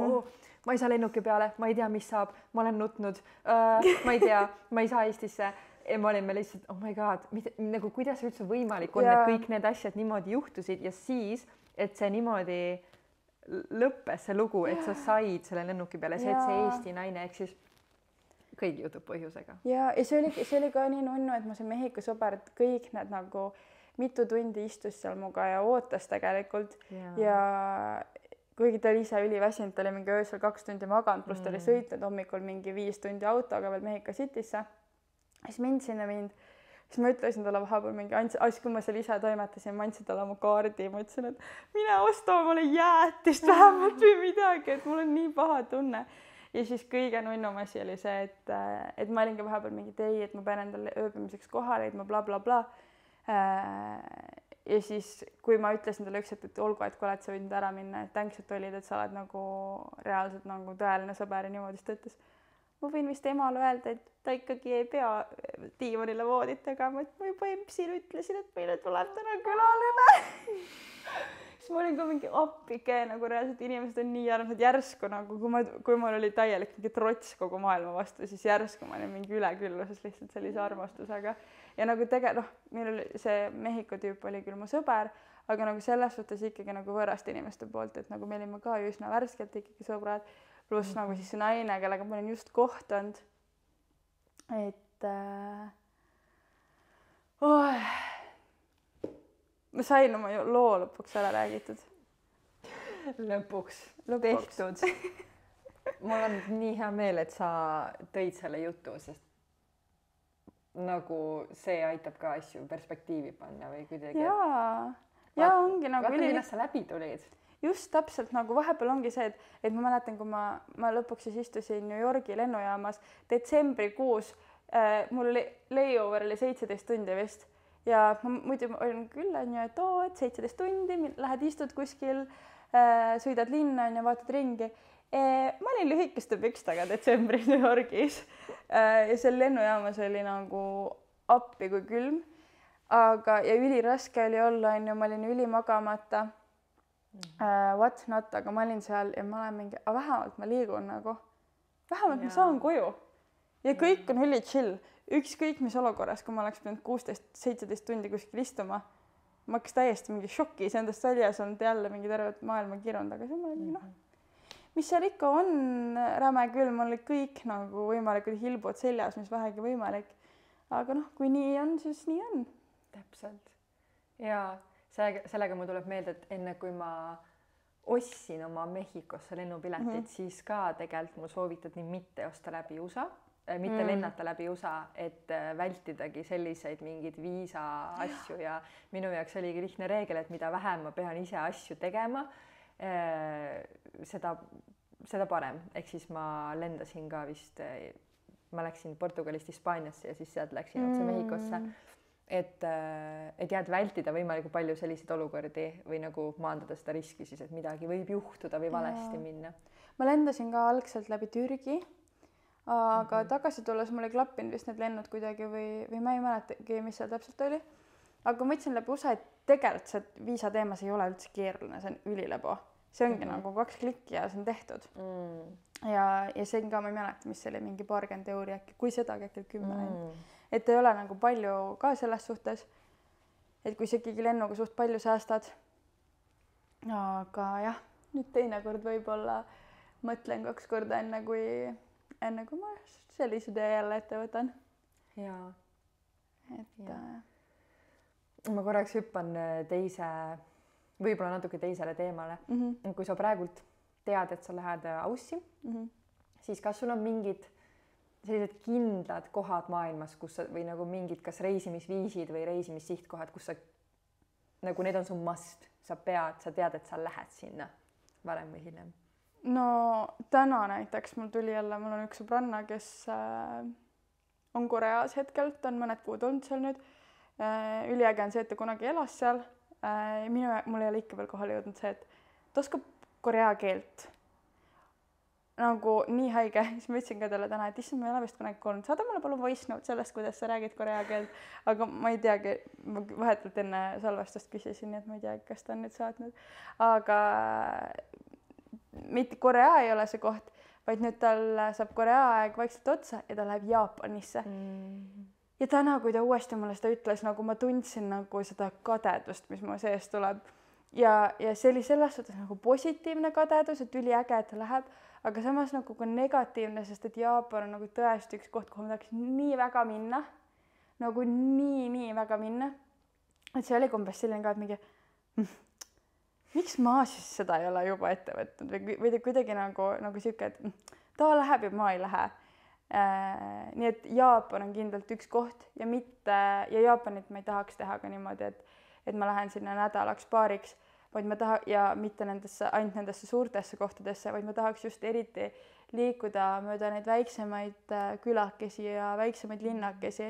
ma ei saa lennuki peale, ma ei tea, mis saab, ma olen nutnud, ma ei tea, ma ei saa Eestisse. Ja ma olin lihtsalt, oh my god, nagu kuidas üldse võimalik on, et kõik need asjad niimoodi juhtusid ja siis, et see niimoodi lõppes see lugu, et sa said selle lennuki peale, see, et see Eesti naine, ehk siis kõik juhtub põhjusega. Ja see oli ka nii nunnu, et ma see Mehhiko sõber, et kõik need nagu mitu tundi istus seal muga ja ootas tegelikult ja kuigi ta oli ise üliväsinud, ta oli mingi öösel 2 tundi maganud, pluss ta oli sõitnud hommikul mingi 5 tundi autoga veel Mehhiko Citysse. Siis mind sinna siis ma ütlesin talle vahepeal mingi, kui ma seal ise toimetasin, ma andsin talle oma kaardi ja ma ütlesin, et mine osta mulle jäätist vähemalt või midagi, et mul on nii paha tunne. Ja siis kõige nunnum asi oli see, et ma olingi vahepeal mingi et ma pean endale ööbimiseks kohale, et ma bla. Ja siis, kui ma ütlesin talle ükselt, et olgu, et kui oled sa võinud ära minna, et thanks, et olid, et sa oled nagu reaalselt nagu tõeline sõber ja niimoodi, siis ta ütles, ma võin vist emale öelda, et ta ikkagi ei pea diivanile voodit tegema, et ma juba empsile ütlesin, et meile tuleb täna külaline. Siis ma olin ka mingi appike, nagu reaalselt inimesed on nii armsad järsku, nagu kui mul oli täielik mingi trots kogu maailma vastu, siis järsku ma olin mingi ülekülluses lihtsalt sellise armastusega. Ja nagu meil oli see Mehhiko tüüp oli küll mu sõber, aga nagu selles suhtes ikkagi nagu võõraste inimeste poolt, et nagu me olime ka üsna värskelt ikkagi sõbrad, pluss nagu siis see naine, kellega ma olin just kohtanud. Et ma sain oma loo lõpuks ära räägitud. Lõpuks tehtud. Mul on nii hea meel, et sa tõid selle jutu, sest nagu see aitab ka asju perspektiivi panna või kuidagi. Ja ongi nagu vaata, millest sa läbi tulid. Just täpselt nagu vahepeal ongi see, et ma mäletan, kui ma lõpuks siis istusin New Yorgi lennujaamas detsembrikuus, mul oli layover oli 17 tundi vist ja ma muidu olin küll, et 17 tundi, lähed istud kuskil, sõidad linna ja vaatad ringi. Ma olin lühikeste pükstega detsembris New Yorgis ja seal lennujaamas oli nagu appi kui külm, aga ja üliraske oli olla, ma olin ülimagamata. What not, aga ma olin seal ja ma olen mingi, vähemalt ma liigun nagu, vähemalt ma saan koju ja kõik on üli chill, ükskõik mis olukorras, kui ma oleks pidanud 16-17 tundi kuskil istuma, ma hakkas täiesti mingi šokis endast väljas olnud jälle mingi tervet maailma kirunud, aga see ma olin mis seal ikka on räme küll, mul oli kõik nagu võimalikud hilbud seljas, mis vähegi võimalik, aga kui nii on, siis nii on. Täpselt. Ja sellega mul tuleb meelde, et enne kui ma ostsin oma Mehhikosse lennupiletit, siis ka tegelikult mul soovitati mitte osta läbi USA, mitte lennata läbi USA, et vältidagi selliseid mingeid viisa asju ja minu jaoks oligi lihtne reegel, et mida vähem ma pean ise asju tegema, seda parem. Ehk siis ma lendasin ka vist, ma läksin Portugalist Hispaaniasse ja siis sealt läksin otse Mehhikosse. Et jääd vältida võimalikult palju selliseid olukordi või nagu maandada seda riski siis, et midagi võib juhtuda või valesti minna. Ma lendasin ka algselt läbi Türgi, aga tagasi tulles mul ei klappinud vist need lennud kuidagi või ma ei mäletagi, mis seal täpselt oli. Aga ma ütlesin läbi USA, et tegelikult see viisa teemas ei ole üldse keeruline, see on ülilebo. See ongi nagu 2 klikki ja see on tehtud. Ja see on ka, ma ei mäleta, mis see oli, mingi paarkümmend euri äkki, kui sedagi äkki 10. Et ei ole nagu palju ka selles suhtes, et kui sa ikkagi lennuga suht palju säästad. Aga jah, nüüd teinekord võib-olla mõtlen 2 korda enne kui ma sellise tee jälle ette võtan. Jaa. Ma korraks hüppan võib-olla natuke teisele teemale. Kui sa praegult tead, et sa lähed Aussi, siis kas sul on mingid sellised kindlad kohad maailmas, kus sa, või nagu mingid kas reisimisviisid või reisimissihikohad, kus sa nagu need on su must, sa tead, et sa lähed sinna varem või hiljem? No täna näiteks mul on üks sõbranna, kes on Koreas hetkelt, on mõned kuud olnud seal nüüd. Üliäge on see, et ta kunagi elas seal. Mul ei ole ikka veel kohale jõudnud see, et ta oskab korea keelt. nagu nii haige, siis ma ütlesin ka talle täna, et issand, ma ei ole vist kunagi kuulnud, saada mulle palun voice note sellest, kuidas sa räägid korea keelt, aga ma ei teagi, ma vahetult enne salvestust küsisin, nii et ma ei teagi, kas ta on nüüd saatnud, aga mitte Korea ei ole see koht, vaid nüüd tal saab Korea aeg vaikselt otsa ja ta läheb Jaapanisse. Ja täna, kui ta uuesti mulle seda ütles, nagu ma tundsin nagu seda kadedust, mis mu sees tuleb ja see oli selles suhtes nagu positiivne kadedus, et üliäge, et ta läheb, aga samas nagu ka negatiivne, sest et Jaapan on nagu tõesti üks koht, kuhu ma tahaks nii väga minna, nagu nii väga minna, et see oli umbes selline ka, et mingi miks ma siis seda ei ole juba ette võtnud või kuidagi nagu siuke, et ta läheb ja ma ei lähe. Nii et Jaapan on kindlalt üks koht ja Jaapanit ma ei tahaks teha ka niimoodi, et ma lähen sinna nädalaks, paariks, vaid ma taha ja mitte ainult nendesse suurtesse kohtadesse, vaid ma tahaks just eriti liikuda mööda neid väiksemaid külakesi ja väiksemaid linnakesi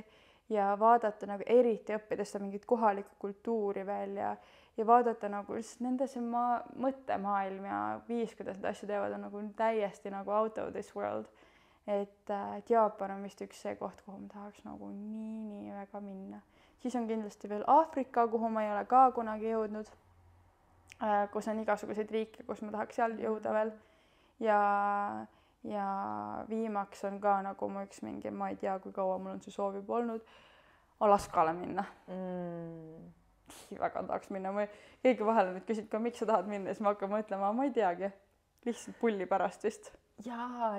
ja vaadata nagu eriti õppida seda mingit kohalikku kultuuri veel ja vaadata nagu lihtsalt nende see mõttemaailm ja viis, kuidas need asju teevad, on nagu täiesti nagu out of this world. Et Jaapan on vist üks see koht, kuhu ma tahaks nagu nii väga minna. Siis on kindlasti veel Aafrika, kuhu ma ei ole ka kunagi jõudnud, kus on igasuguseid riike, kus ma tahaks seal jõuda veel. Ja viimaks on ka nagu mu üks mingi, ma ei tea, kui kaua mul on see soov juba olnud, Alaskale minna. Väga tahaks minna. Keegi vahele nüüd küsid ka, miks sa tahad minna, siis ma hakkan mõtlema, ma ei teagi, lihtsalt pulli pärast vist. Ja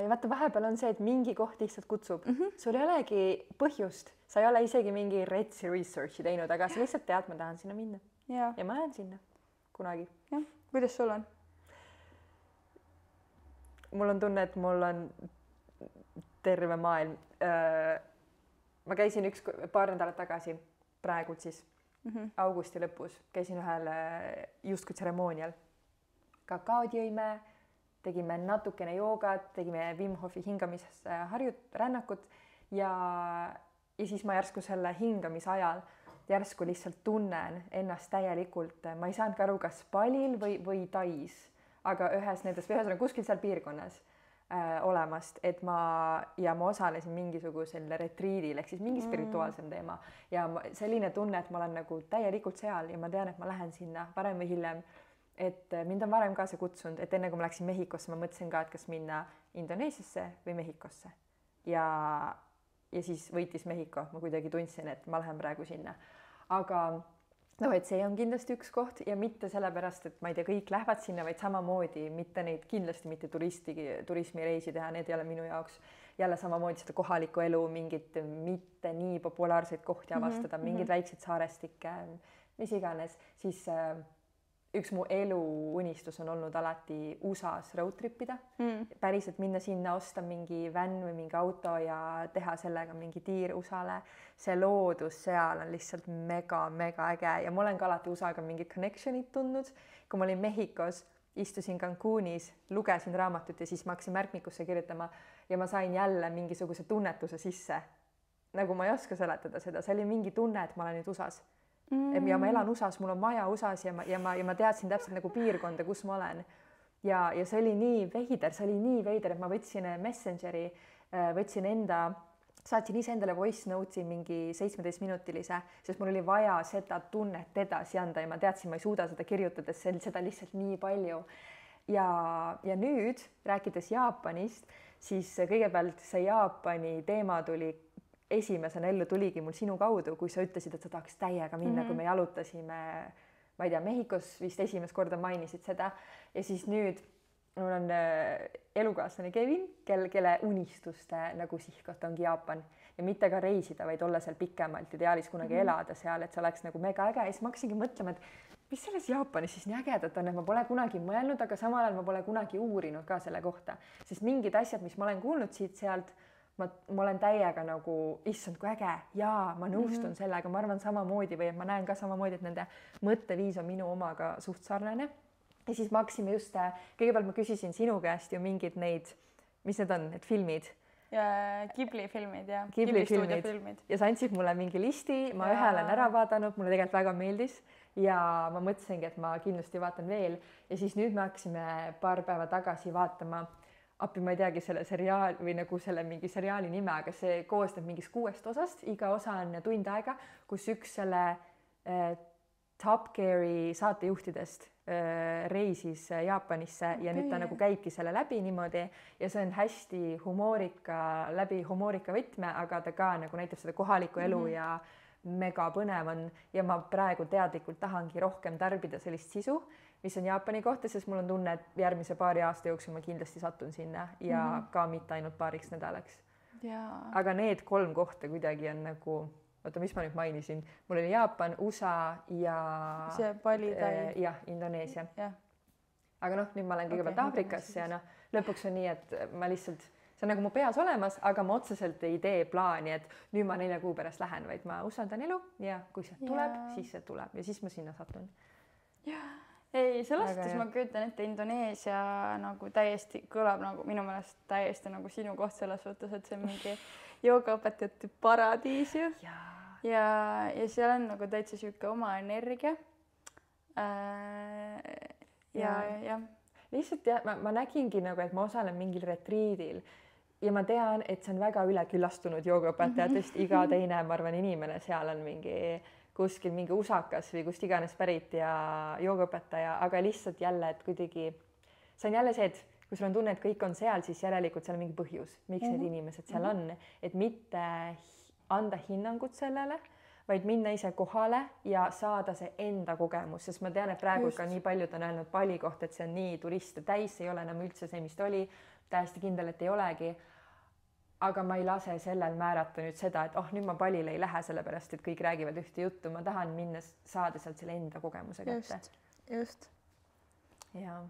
vaata, vahepeal on see, et mingi koht lihtsalt kutsub. Sul ei olegi põhjust, sa ei ole isegi mingi researchi teinud, aga sa lihtsalt tead, ma tahan sinna minna. Ja ma lähen sinna kunagi. Ja, kuidas sul on? Mul on tunne, et mul on terve maailm. Ma käisin paar nädalat tagasi, praegu siis augusti lõpus, käisin ühel justkui tseremoonial. Kakaod jõime, tegime natukene joogat, tegime Wim Hofi hingamisrännakut ja siis ma järsku selle hingamise ajal järsku lihtsalt tunnen ennast täielikult, ma ei saanud ka aru, kas Balil või Tais, aga ühesõnaga kuskil seal piirkonnas olemast, et ma osalesin mingisugusel retriidil ehk siis mingi spirituaalsem teema ja selline tunne, et ma olen nagu täielikult seal ja ma tean, et ma lähen sinna varem või hiljem. Et mind on varem ka see kutsunud, et enne kui ma läksin Mehhikosse, ma mõtlesin ka, et kas minna Indoneesiasse või Mehhikosse. Ja siis võitis Mehhiko, ma kuidagi tundsin, et ma lähen praegu sinna. Aga et see on kindlasti üks koht ja mitte sellepärast, et ma ei tea, kõik lähevad sinna, vaid samamoodi kindlasti mitte turismireisi teha, need ei ole minu jaoks. Jälle samamoodi seda kohalikku elu, mingit mitte nii populaarseid kohti avastada, mingid väiksed saarestikke, mis iganes, siis üks mu elu unistus on olnud alati USA-s roadtripida, päriselt minna sinna, osta mingi vänn või mingi auto ja teha sellega mingi tiir USA-le. See loodus seal on lihtsalt mega äge ja ma olen ka alati USA-ga mingid connectionid tundnud. Kui ma olin Mehhikos, istusin Cancunis, lugesin raamatut ja siis ma hakkasin märkmikusse kirjutama ja ma sain jälle mingisuguse tunnetuse sisse. Nagu ma ei oska seletada seda, see oli mingi tunne, et ma olen nüüd USA-s. Ja ma elan USA-s, mul on maja USA-s ja ma teadsin täpselt nagu piirkonda, kus ma olen. Ja see oli nii veider, et ma võtsin Messengeri, saatsin ise endale voice note'i mingi 17-minutilise, sest mul oli vaja seda tunnet edasi anda ja ma teadsin, ma ei suuda seda kirjutades, seda lihtsalt nii palju. Ja nüüd, rääkides Jaapanist, siis kõigepealt see Jaapani teema esimesena ellu tuligi mul sinu kaudu, kui sa ütlesid, et sa tahaks täiega minna, kui me jalutasime, ma ei tea, Mehhikos vist esimest korda mainisid seda ja siis nüüd mul on elukaaslane Kevin, kelle unistuste nagu sihtkoht ongi Jaapan ja mitte ka reisida, vaid olla seal pikemalt, ideaalis kunagi elada seal, et see oleks nagu mega äge ja siis ma hakkasingi mõtlema, et mis selles Jaapanis siis nii ägedat on, et ma pole kunagi mõelnud, aga samal ajal ma pole kunagi uurinud ka selle kohta, sest mingid asjad, mis ma olen kuulnud siit-sealt, ma olen täiega nagu, issand, kui äge, jaa, ma nõustun sellega, ma arvan samamoodi või et ma näen ka samamoodi, et nende mõtteviis on minu omaga suht sarnane. Ja siis ma hakkasime just, kõigepealt ma küsisin sinu käest ju mingid neid, mis need on, need filmid? Ja Ghibli filmid ja Ghibli filmid. Ja sa andsid mulle mingi listi, ma ühe olen ära vaadanud, mulle tegelikult väga meeldis ja ma mõtlesingi, et ma kindlasti vaatan veel ja siis nüüd me hakkasime paar päeva tagasi vaatama appi ma ei teagi selle seriaal või nagu selle mingi seriaali nime, aga see koosneb mingist 6 osast, iga osa on tund aega, kus üks selle Top Geari saatejuhtidest reisis Jaapanisse ja nüüd ta nagu käibki selle läbi niimoodi ja see on hästi läbi humoorika võtme, aga ta ka nagu näitab seda kohalikku elu ja mega põnev on ja ma praegu teadlikult tahangi rohkem tarbida sellist sisu, mis on Jaapani kohta, sest mul on tunne, et järgmise paari aasta jooksul ma kindlasti satun sinna ja ka mitte ainult paariks nädalaks. Aga need 3 kohta kuidagi on nagu, oota, mis ma nüüd mainisin, mul oli Jaapan, USA ja see Bali, jah, Indoneesia. Aga noh, nüüd ma olen kõigepealt Aafrikas ja noh, lõpuks on nii, et ma lihtsalt, see on nagu mu peas olemas, aga ma otseselt ei tee plaani, et nüüd ma 4 kuu pärast lähen, vaid ma usaldan elu ja kui see tuleb, siis see tuleb ja siis ma sinna satun. Ei, selles suhtes ma kujutan ette, Indoneesia nagu täiesti kõlab nagu minu meelest täiesti nagu sinu koht selles suhtes, et see on mingi joogaõpetajate paradiis ju. Ja seal on nagu täitsa sihuke oma energia. Ja. Lihtsalt jah, ma nägingi nagu, et ma osalen mingil retriidil ja ma tean, et see on väga üleküllastunud joogaõpetajatest, iga teine, ma arvan, inimene seal on kuskil mingi usakas või kust iganes pärit ja joogaõpetaja, aga lihtsalt jälle, et kuidagi see on jälle see, et kui sul on tunne, et kõik on seal, siis järelikult seal on mingi põhjus, miks need inimesed seal on, et mitte anda hinnangut sellele, vaid minna ise kohale ja saada see enda kogemus, sest ma tean, et praegu ka nii paljud on öelnud Bali kohta, et see on nii turiste täis, ei ole enam üldse see, mis ta oli, täiesti kindel, et ei olegi. Aga ma ei lase sellel määrata nüüd seda, et nüüd ma Balile ei lähe sellepärast, et kõik räägivad ühte juttu, ma tahan minna saada sealt selle enda kogemuse kätte. Just. Ja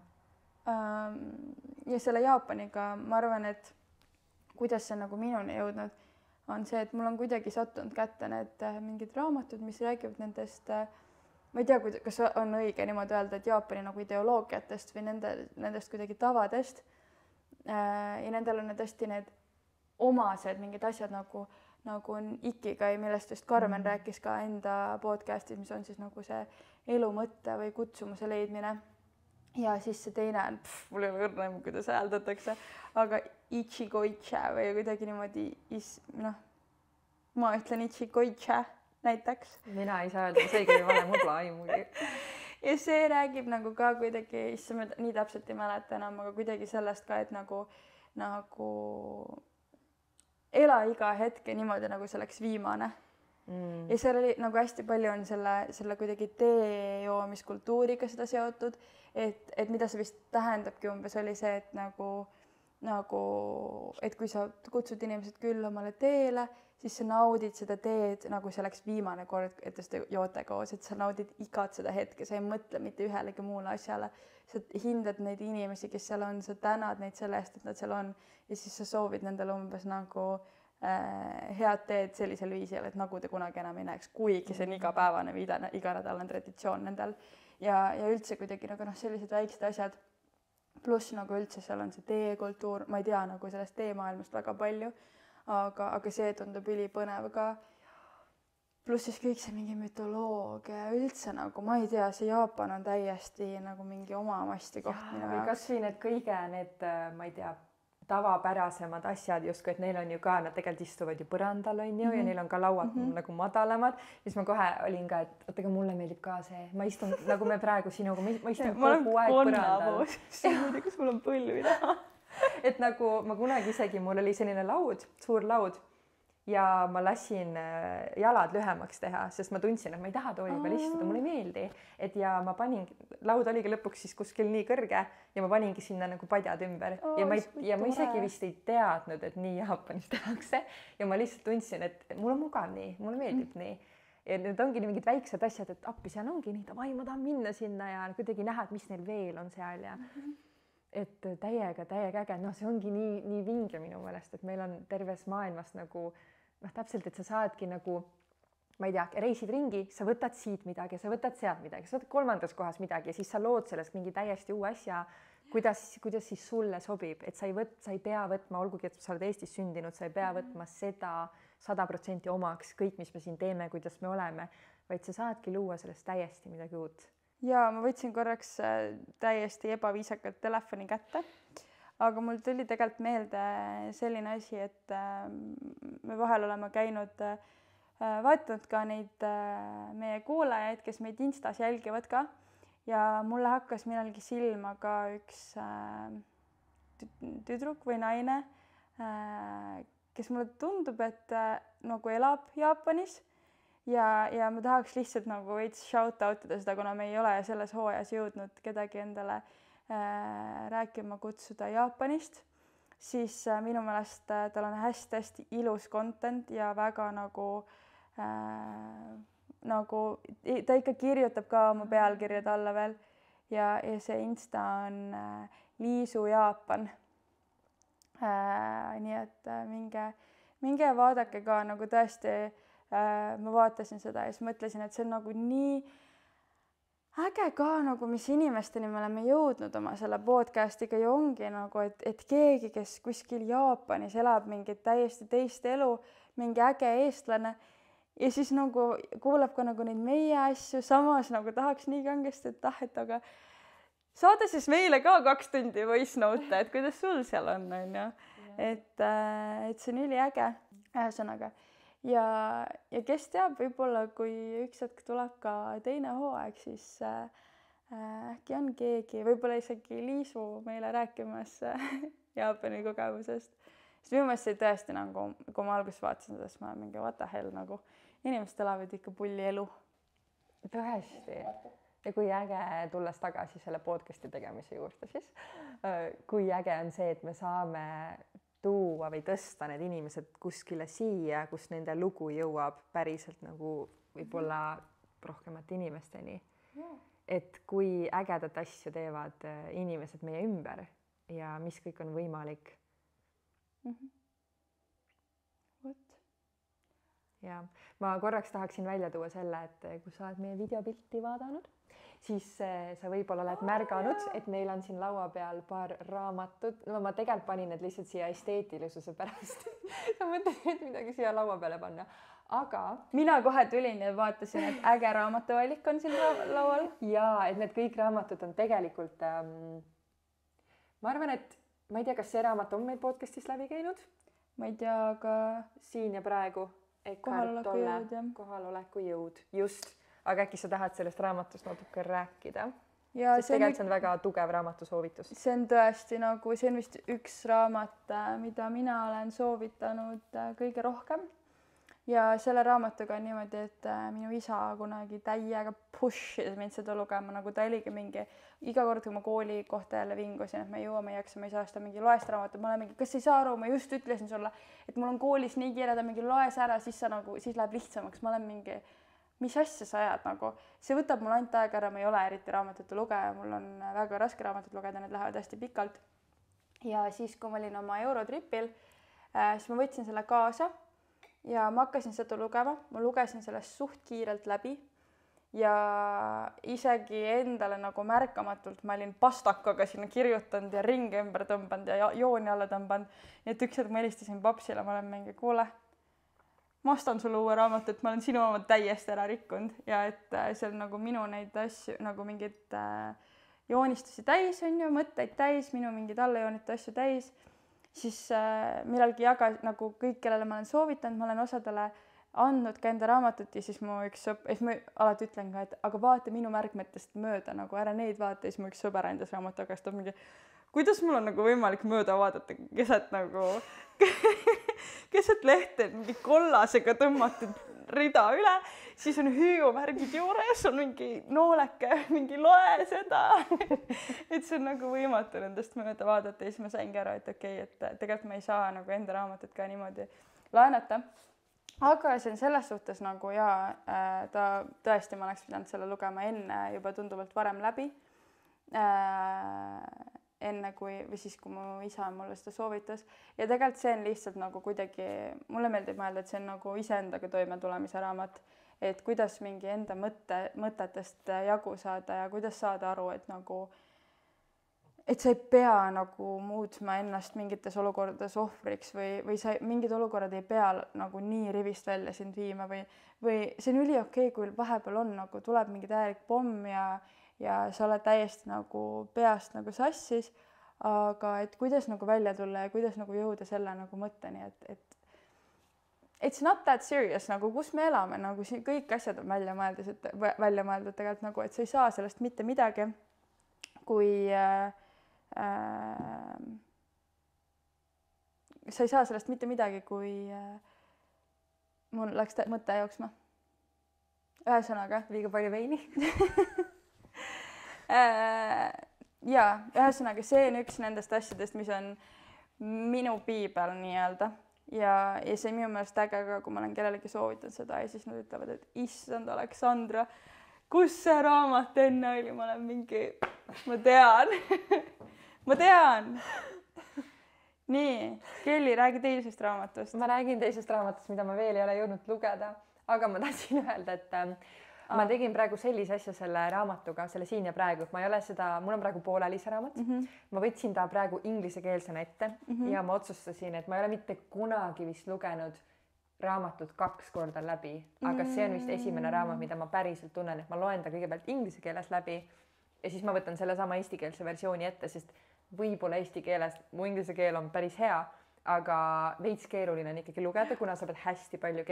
selle Jaapaniga ma arvan, et kuidas see nagu minuni jõudnud, on see, et mul on kuidagi sattunud kätte need mingid raamatud, mis räägivad nendest, ma ei tea, kas on õige niimoodi öelda, et Jaapani nagu ideoloogiatest või nendest kuidagi tavadest ja nendel on need hästi need omased mingid asjad nagu on Ikigai, millest just Karmen rääkis ka enda podcastis, mis on siis nagu see elu mõtte või kutsumuse leidmine. Ja siis see teine on, mul ei ole õrna, kuidas hääldatakse, aga Ichigoicha või kuidagi niimoodi, ma ütlen Ichigoicha näiteks. Mina ei saa öelda, see ei kõige vanem mudla aimugi. Ja see räägib nagu ka kuidagi, issa ma nii täpselt ei mäleta enam, aga kuidagi sellest ka, et nagu ela iga hetke niimoodi, nagu see oleks viimane. Ja seal oli nagu hästi palju on selle kuidagi tee joomiskultuuriga seda seotud, et mida see vist tähendabki umbes oli see, et nagu, et kui sa kutsud inimesed küll omale teele, siis sa naudid seda teed, nagu see oleks viimane kord, et te seda joote koos, et sa naudid igat seda hetke, sa ei mõtle mitte ühelegi muule asjale. Sa hindad neid inimesi, kes seal on, sa tänad neid selle eest, et nad seal on ja siis sa soovid nendele umbes nagu head teed sellisel viisil, et nagu te kunagi enam ei näeks, kuigi see on igapäevane või iganädalane traditsioon nendel ja üldse kuidagi nagu sellised väiksed asjad, pluss nagu üldse seal on see teekultuur, ma ei tea nagu sellest teemaailmast väga palju, aga see tundub ülipõnev ka. Pluss siis kõik see mingi mütoloogia üldse nagu, ma ei tea, see Jaapan on täiesti nagu mingi oma masti koht minu jaoks. Kas või need, ma ei tea, tavapärasemad asjad justkui, et neil on ju ka, nad tegelikult istuvad ju põrandal on ju ja neil on ka lauad nagu madalamad, siis ma kohe olin ka, et oota, aga mulle meeldib ka see, ma istun nagu me praegu sinuga, ma istun kogu aeg põrandal. Kas mul on põlvi taha? Et nagu ma kunagi isegi, mul oli selline laud, suur laud ja ma lasin jalad lühemaks teha, sest ma tundsin, et ma ei taha tooli peal istuda, mulle ei meeldi. Et ja ma panin, laud oligi lõpuks siis kuskil nii kõrge ja ma paningi sinna nagu padjad ümber ja ma isegi vist ei teadnud, et nii Jaapanis tehakse ja ma lihtsalt tundsin, et mul on mugav nii, mulle meeldib nii. Ja need ongi mingid väiksed asjad, et appi seal ongi nii, ma tahan minna sinna ja kuidagi näha, et mis neil veel on seal ja et täiega äge, see ongi nii vinge minu meelest, et meil on terves maailmas nagu täpselt, et sa saadki nagu, ma ei tea, reisid ringi, sa võtad siit midagi, sa võtad sealt midagi, sa võtad 3. kohas midagi ja siis sa lood sellest mingi täiesti uue asja, kuidas siis sulle sobib, et sa ei pea võtma, olgugi, et sa oled Eestis sündinud, sa ei pea võtma seda 100% omaks, kõik, mis me siin teeme, kuidas me oleme, vaid sa saadki luua sellest täiesti midagi uut. Ja ma võtsin korraks täiesti ebaviisakalt telefoni kätte, aga mul tuli tegelikult meelde selline asi, et me vahel oleme käinud vaadanud ka neid meie kuulajaid, kes meid Instas jälgivad ka ja mulle hakkas millalgi silma ka üks tüdruk või naine, kes mulle tundub, et nagu elab Jaapanis ja ma tahaks lihtsalt nagu veits shout out ida seda, kuna me ei ole selles hooajas jõudnud kedagi endale rääkima kutsuda Jaapanist, siis minu meelest tal on hästi-hästi ilus content ja väga nagu ta ikka kirjutab ka oma pealkirjade alla veel ja see Insta on Liisu Jaapan. Nii et minge vaadake ka nagu tõesti, ma vaatasin seda ja siis mõtlesin, et see on nagu nii äge ka nagu, mis inimesteni me oleme jõudnud oma selle podcastiga ju ongi nagu, et keegi, kes kuskil Jaapanis elab mingit täiesti teist elu, mingi äge eestlane ja siis nagu kuulab ka nagu neid meie asju, samas nagu tahaks nii kangesti, et aga saada siis meile ka 2 tundi voice note, et kuidas sul seal on ju. Et see on üliäge, ühesõnaga. Ja kes teab, võib-olla kui üks hetk tuleb ka teine hooaeg, siis äkki on keegi, võib-olla isegi Liisu meile rääkimas Jaapani kogemusest. Sest minu meelest see tõesti nagu, kui ma alguses vaatasin seda, siis ma mingi what the hell nagu, inimesed elavad ikka pulli elu. Tõesti. Ja kui äge, tulles tagasi selle podcasti tegemise juurde, siis kui äge on see, et me saame tuua või tõsta need inimesed kuskile siia, kus nende lugu jõuab päriselt nagu võib-olla rohkemate inimesteni. Et kui ägedat asju teevad inimesed meie ümber ja mis kõik on võimalik. Ja ma korraks tahaksin välja tuua selle, et kui sa oled meie videopilti vaadanud, siis sa võib-olla oled märganud, et meil on siin laua peal paar raamatut. No, ma tegelikult panin need lihtsalt siia esteetilisuse pärast. Ma mõtlesin, et midagi siia laua peale panna. Aga mina kohe tulin ja vaatasin, et äge raamatuvalik on siin laual. Ja et need kõik raamatud on tegelikult, ma arvan, et ma ei tea, kas see raamat on meil podcastis läbi käinud. Ma ei tea, aga siin ja praegu. Kohaloleku jõud. Just. Aga äkki sa tahad sellest raamatust natuke rääkida? Sest tegelikult see on väga tugev raamatusoovitus. See on tõesti nagu, see on vist üks raamat, mida mina olen soovitanud kõige rohkem. Ja selle raamatuga on niimoodi, et minu isa kunagi täiega push'is mind seda lugema, nagu ta oligi mingi, iga kord, kui ma kooli kohta jälle vingusin, et me jõuame ja jaksa, ma ei saa seda mingi loest raamatut, ma olen mingi, kas ei saa aru, ma just ütlesin sulle, et mul on koolis nii kiire, mingi loes ära, siis läheb lihtsamaks, ma olen mingi mis asja sa ajad nagu, see võtab mul ainult aega ära, ma ei ole eriti raamatute lugeja, mul on väga raske raamatut lugeda, need lähevad hästi pikalt. Ja siis, kui ma olin oma Eurotripil, siis ma võtsin selle kaasa ja ma hakkasin seda lugema, ma lugesin sellest suht kiirelt läbi ja isegi endale nagu märkamatult ma olin pastakaga sinna kirjutanud ja ringi ümber tõmbanud ja jooni alla tõmbanud. Nii et üks hetk ma helistasin papsile, ma olen mingi, kuule, ma ostan sulle uue raamatu, et ma olen sinu oma täiesti ära rikkunud ja et seal nagu minu neid asju, nagu mingid joonistusi täis on ju, mõtteid täis, minu mingid allajoonitud asju täis, siis millalgi nagu kõik, kellele ma olen soovitanud, ma olen osadele andnud ka enda raamatut ja siis ma alati ütlen ka, et aga vaata minu märkmetest mööda, nagu ära neid vaata ja siis mu üks sõber andis raamatu, aga siis ta mingi, kuidas mul on nagu võimalik mööda vaadata keset lehte mingi kollasega tõmmatud rida üle, siis on hüüumärgid juures, on mingi nooleke, mingi loe seda. Et see on nagu võimatu nendest mööda vaadata ja siis ma saingi aru, et okei, et tegelikult ma ei saa nagu enda raamatut ka niimoodi laenata. Aga see on selles suhtes nagu ta tõesti, ma oleks pidanud selle lugema enne juba tunduvalt varem läbi. Enne kui mu isa mulle seda soovitas ja tegelikult see on lihtsalt nagu kuidagi, mulle meeldib mõelda, et see on nagu iseendaga toimetulemise raamat, et kuidas mingi enda mõtetest jagu saada ja kuidas saada aru, et nagu et sa ei pea nagu muutma ennast mingites olukordades ohvriks või sa mingid olukorrad ei pea nagu nii rivist välja sind viima või see on üliokei, kui vahepeal on nagu tuleb mingi täielik pomm ja sa oled täiesti nagu peast nagu sassis, aga et kuidas nagu välja tulla ja kuidas nagu jõuda selle nagu mõtteni, et it's not that serious nagu, kus me elame, nagu siin kõik asjad on välja mõeldud tegelikult nagu, et sa ei saa sellest mitte midagi, kui sa ei saa sellest mitte midagi, kui mul läks mõte jooksma. Ühesõnaga. Liiga palju veini. Jaa, ühesõnaga see on üks nendest asjadest, mis on minu piibel nii-öelda ja see on minu meelest äge ka, kui ma olen kellelegi soovitanud seda ja siis nad ütlevad, et issand Aleksandra, kus see raamat enne oli, ma olen mingi, ma tean. Ma tean. Nii, Kelly, räägi teisest raamatust. Ma räägin teisest raamatust, mida ma veel ei ole jõudnud lugeda, aga ma tahtsin öelda, et ma tegin praegu sellise asja selle raamatuga, selle Siin ja praegu, et ma ei ole seda, mul on praegu pooleli see raamat. Ma võtsin ta praegu inglisekeelsena ette ja ma otsustasin, et ma ei ole mitte kunagi vist lugenud raamatut 2 korda läbi, aga see on vist esimene raamat, mida ma päriselt tunnen, et ma loen ta kõigepealt inglise keeles läbi ja siis ma võtan sellesama eestikeelse versiooni ette, sest võib-olla eesti keeles, mu inglise keel on päris hea, aga veits keeruline on ikkagi lugeda, kuna sa pead hästi palju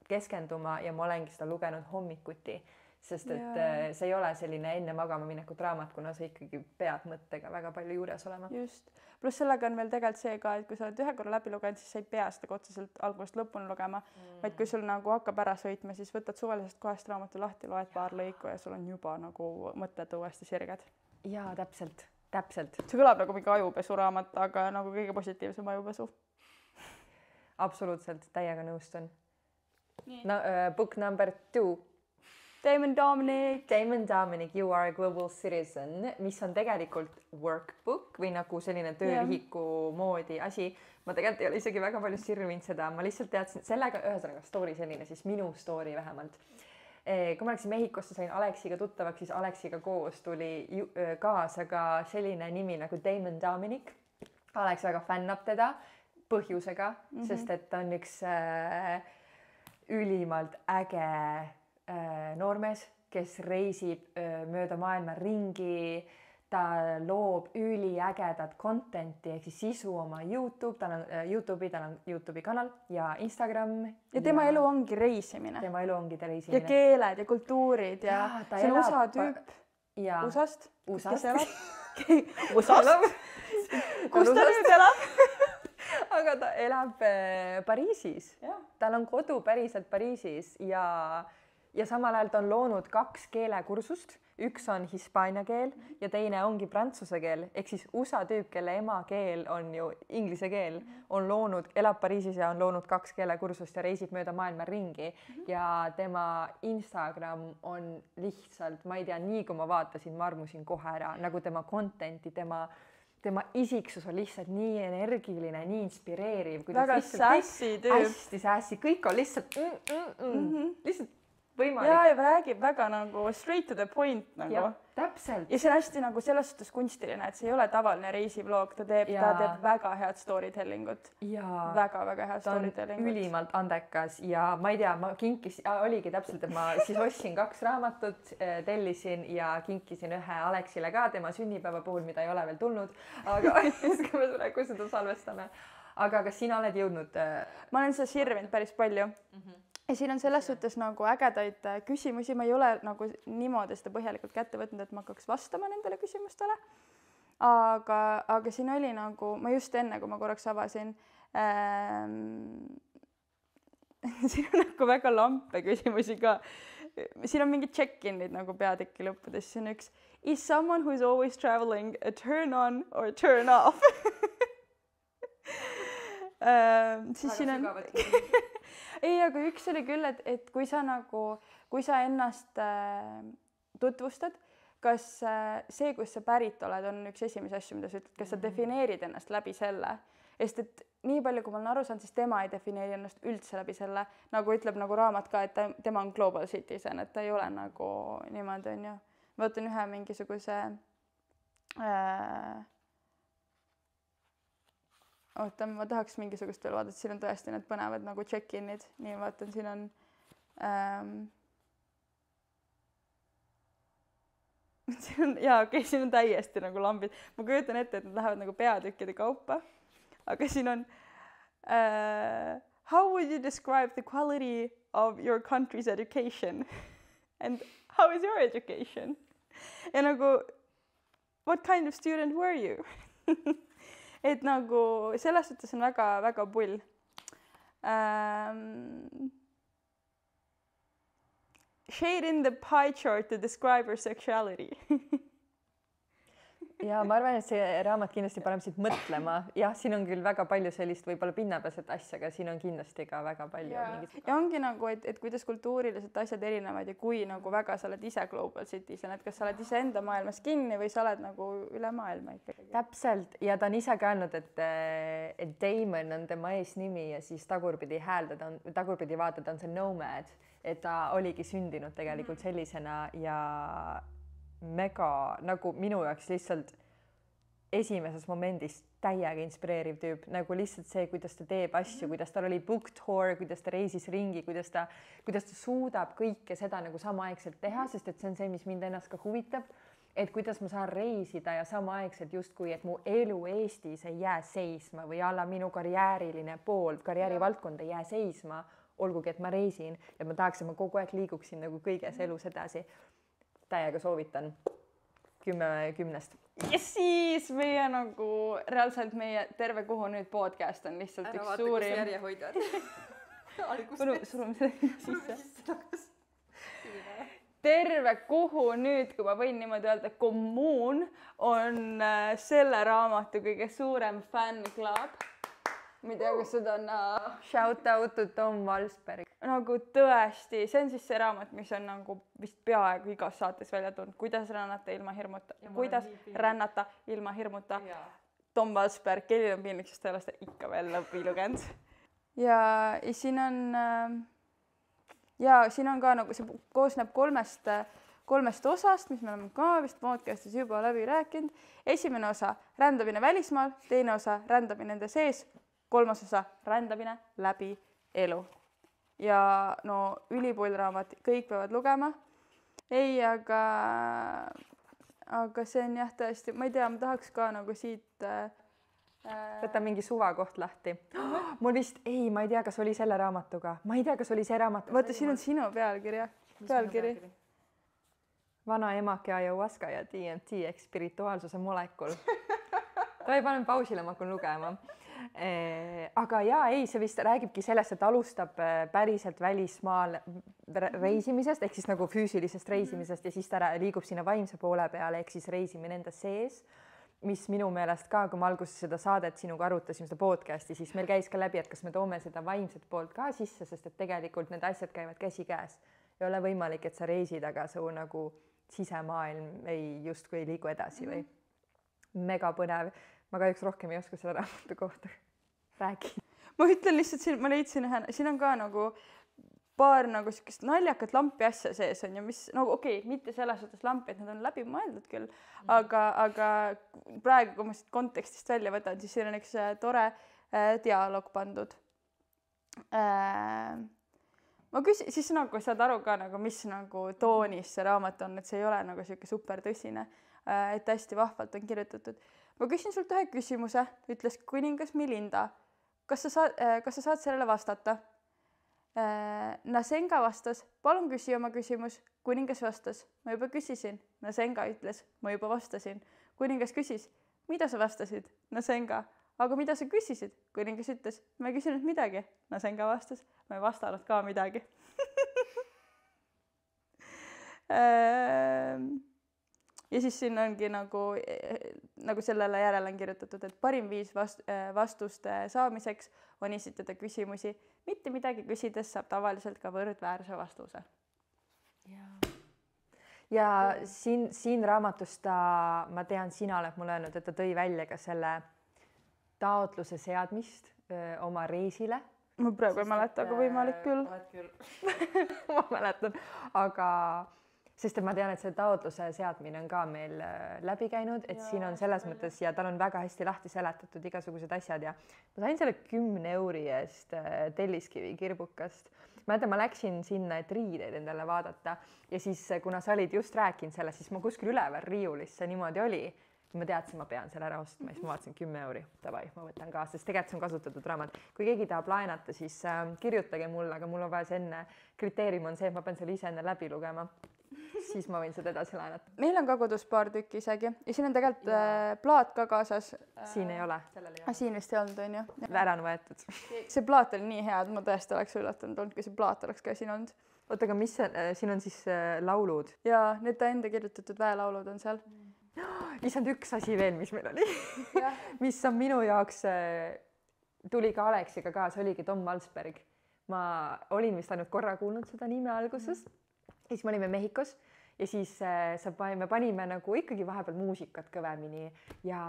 keskenduma ja ma olengi seda lugenud hommikuti, sest et see ei ole selline enne magama minekut raamat, kuna sa ikkagi pead mõttega väga palju juures olema. Just. Pluss sellega on veel tegelikult see ka, et kui sa oled 1 korra läbi lugenud, siis sa ei pea seda otseselt algusest lõpuni lugema, vaid kui sul nagu hakkab ära sõitma, siis võtad suvalisest kohast raamatu lahti, loed paar lõiku ja sul on juba nagu mõtted uuesti sirged. Jaa, täpselt. See kõlab nagu mingi ajupesuraamat, aga nagu kõige positiivsem ajupesu. Absoluutselt, täiega nõustun. No, book number 2. Damon Dominic, You Are a Global Citizen, mis on tegelikult workbook või nagu selline töövihiku moodi asi. Ma tegelikult ei ole isegi väga palju sirvinud seda, ma lihtsalt teadsin sellega, ühesõnaga story selline, siis minu story vähemalt. Kui ma läksin Mehhikosse, sain Aleksiga tuttavaks, siis Aleksiga koos tuli kaasa ka selline nimi nagu Damon Dominic. Aleks väga fännab teda põhjusega, sest et ta on üks ülimalt äge noormees, kes reisib mööda maailma ringi, ta loob üliägedat contenti ehk siis sisu oma YouTube, tal on YouTube'i kanal ja Instagram. Ja tema elu ongi reisimine. Tema elu ongi reisimine. Ja keeled ja kultuurid ja see on USA tüüp. Usast. Kes elab? Usast. Kus ta nüüd elab? Aga ta elab Pariisis. Tal on kodu päriselt Pariisis ja samal ajal ta on loonud 2 keelekursust. Üks on hispaania keel ja teine ongi prantsuse keel. Ehk siis USA tüüp, kelle emakeel on ju inglise keel, elab Pariisis ja on loonud 2 keelekursust ja reisib mööda maailma ringi. Ja tema Instagram on lihtsalt, ma ei tea, nii kui ma vaatasin, ma armusin kohe ära, nagu tema contenti, tema isiksus on lihtsalt nii energiline, nii inspireeriv. Väga sassy tüüp. Hästi sassy, kõik on lihtsalt lihtsalt võimalik. Ja räägib väga nagu straight to the point nagu. Ja, täpselt. Ja see on hästi nagu selles suhtes kunstiline, et see ei ole tavaline reisivlog, ta teeb väga head storytellingut. Väga head storytellingut. Ta on ülimalt andekas ja ma ei tea, ma oligi täpselt, et ma siis ostsin 2 raamatut, tellisin ja kinkisin ühe Aleksile ka tema sünnipäeva puhul, mida ei ole veel tulnud, aga kui seda salvestame. Aga kas sina oled jõudnud? Ma olen seda sirvinud päris palju. Ja siin on selles suhtes nagu ägedaid küsimusi, ma ei ole nagu niimoodi seda põhjalikult kätte võtnud, et ma hakkaks vastama nendele küsimustele. Aga siin oli nagu, ma just enne, kui ma korraks avasin, siin on nagu väga lampe küsimusi ka. Siin on mingi check-in'id nagu peatükki lõppudes, siin on üks Is someone who is always traveling a turn on or turn off? Siis siin on... Ei, aga üks oli küll, et kui sa ennast tutvustad, kas see, kus sa pärit oled, on üks esimese asju, mida sa ütled, kas sa defineerid ennast läbi selle, sest et nii palju, kui ma olen aru saanud, siis tema ei defineeri ennast üldse läbi selle, nagu ütleb nagu raamat ka, et tema on global citizen, et ta ei ole nagu niimoodi, on ju. Ma võtan ühe mingisuguse ootan, ma tahaks mingisugust veel vaadata, siin on tõesti need põnevad nagu check-in'id, nii vaatan, siin on siin on täiesti nagu lambid. Ma kujutan ette, et nad lähevad nagu peatükkide kaupa. Aga siin on how would you describe the quality of your country's education? And how is your education? Ja nagu what kind of student were you? Et nagu selles suhtes on väga pull. Shade in the pie chart to describe your sexuality. ja ma arvan, et see raamat kindlasti paneb siit mõtlema. Jah, siin on küll väga palju sellist võib-olla pinnapealset asja, aga siin on kindlasti ka väga palju. Ja ongi nagu, et kuidas kultuuriliselt asjad erinevad ja kui nagu väga sa oled ise Global Cities, et kas sa oled ise enda maailmas kinni või sa oled nagu üle maailma ikkagi. Täpselt, ja ta on ise ka öelnud, et Damon on tema eesnimi ja siis tagurpidi vaadata on see nomad, et ta oligi sündinud tegelikult sellisena ja mega nagu minu jaoks lihtsalt esimeses momendis täiega inspireeriv tüüp, nagu lihtsalt see, kuidas ta teeb asju, kuidas tal oli book tour, kuidas ta reisis ringi, kuidas ta suudab kõike seda nagu samaaegselt teha, sest et see on see, mis mind ennast ka huvitab, et kuidas ma saan reisida ja samaaegselt justkui, et mu elu Eestis ei jää seisma või alla minu karjääriline pool, karjäärivaldkond ei jää seisma, olgugi, et ma reisin ja ma tahaks, et ma kogu aeg liiguksin nagu kõiges elus edasi. Täiega soovitan 10/10. Ja siis meie nagu reaalselt meie terve Kuhu nüüd podcast on lihtsalt üks suurim. Ära vaata, kus järjehoidjad. Surume selle sisse. Terve Kuhu nüüd, kui ma võin niimoodi öelda, kommuun on selle raamatu kõige suurem fänn-klub. Ma ei tea, kas seda on shout out to Tom Valsberg. Nagu tõesti, see on siis see raamat, mis on nagu vist peaaegu igas saates välja tulnud. Kuidas rännata ilma hirmuta. Tom Valsberg, kellel on piinlik, sest ta ei ole seda ikka veel lõppi lugenud. Ja siin on ka nagu see koosneb kolmest osast, mis me oleme ka vist podcastis juba läbi rääkinud. Esimene osa rändamine välismaal, teine osa rändamine enda sees, kolmas osa rändamine läbi elu. Ja no ülipull raamat, kõik peavad lugema. Ei, aga see on jah tõesti, ma ei tea, ma tahaks ka nagu siit võta mingi suvakoht lahti. Mul vist, ma ei tea, kas oli selle raamatuga. Ma ei tea, kas oli see raamat. Vaata, siin on sinu pealkiri. Vana emake ayahuasca ja DMT ehk spirituaalsuse molekul. Toi panen pausile, ma hakkan lugema. Aga see vist räägibki sellest, et alustab päriselt välismaal reisimisest ehk siis nagu füüsilisest reisimisest ja siis ta liigub sinna vaimse poole peale ehk siis reisimine enda sees, mis minu meelest ka, kui me alguses seda saadet sinuga arutasime, seda podcasti, siis meil käis ka läbi, et kas me toome seda vaimset poolt ka sisse, sest et tegelikult need asjad käivad käsikäes. Ei ole võimalik, et sa reisid, aga su nagu sisemaailm justkui ei liigu edasi või mega põnev. Ma kahjuks rohkem ei oska seda raamatu kohta rääkida. Ma ütlen lihtsalt, ma leidsin siin on ka nagu paar nagu sellist naljakat lampi asja sees on ja mis nagu mitte selles suhtes lampi, et nad on läbi mõeldud küll, aga praegu, kui ma siit kontekstist välja võtan, siis siin on üks tore dialoog pandud. Ma siis nagu saad aru ka nagu, mis nagu toonis see raamat on, et see ei ole nagu siuke super tõsine, et hästi vahvalt on kirjutatud. Ma küsin sult ühe küsimuse, ütles kuningas Melinda. Kas sa saad sellele vastata? Nasenga vastas, palun küsi oma küsimus. Kuningas vastas, ma juba küsisin. Nasenga ütles, ma juba vastasin. Kuningas küsis, mida sa vastasid? Nasenga, aga mida sa küsisid? Kuningas ütles, ma ei küsinud midagi. Nasenga vastas, ma ei vastanud ka midagi. Ja siis siin ongi nagu sellele järele on kirjutatud, et parim viis vastuste saamiseks on esitada küsimusi. Mitte midagi küsides saab tavaliselt ka võrdväärse vastuse. Ja siin raamatust ma tean, sina oled mulle öelnud, et ta tõi välja ka selle taotluse seadmist oma reisile. Ma praegu ei mäleta, aga võimalik küll. Ma mäletan, aga sest et ma tean, et see taotluse seadmine on ka meil läbi käinud, et siin on selles mõttes ja tal on väga hästi lahti seletatud igasugused asjad ja ma sain selle 10 euri eest telliskivi kirbukast, mäletan, ma läksin sinna, et riideid endale vaadata ja siis, kuna sa olid just rääkinud sellest, siis ma kuskil üleval riiulis see niimoodi oli. Ma teadsin, ma pean selle ära ostma, siis ma vaatasin 10 €. Davai, ma võtan kaasa, sest tegelikult see on kasutatud raamat. Kui keegi tahab laenata, siis kirjutage mulle, aga mul on vaja see enne. Kriteerium on see, et ma pean selle ise enne läbi lugema. Siis ma võin seda edasi laenata. Meil on ka kodus paar tükki isegi ja siin on tegelikult plaat ka kaasas. Siin ei ole. Siin vist ei olnud, on ju? Ära on võetud. See plaat oli nii hea, et ma tõesti oleks üllatunud olnud, kui see plaat oleks ka siin olnud. Oota, aga mis see, siin on siis laulud? Jaa, need ta enda kirjutatud väelaulud on seal. Issand, üks asi veel, mis meil oli. Mis on minu jaoks, tuli ka Aleksiga kaasa, oligi Tom Walsberg. Ma olin vist ainult korra kuulnud seda nime alguses. Ja siis me olime Mehhikos ja siis me panime nagu ikkagi vahepeal muusikat kõvemini ja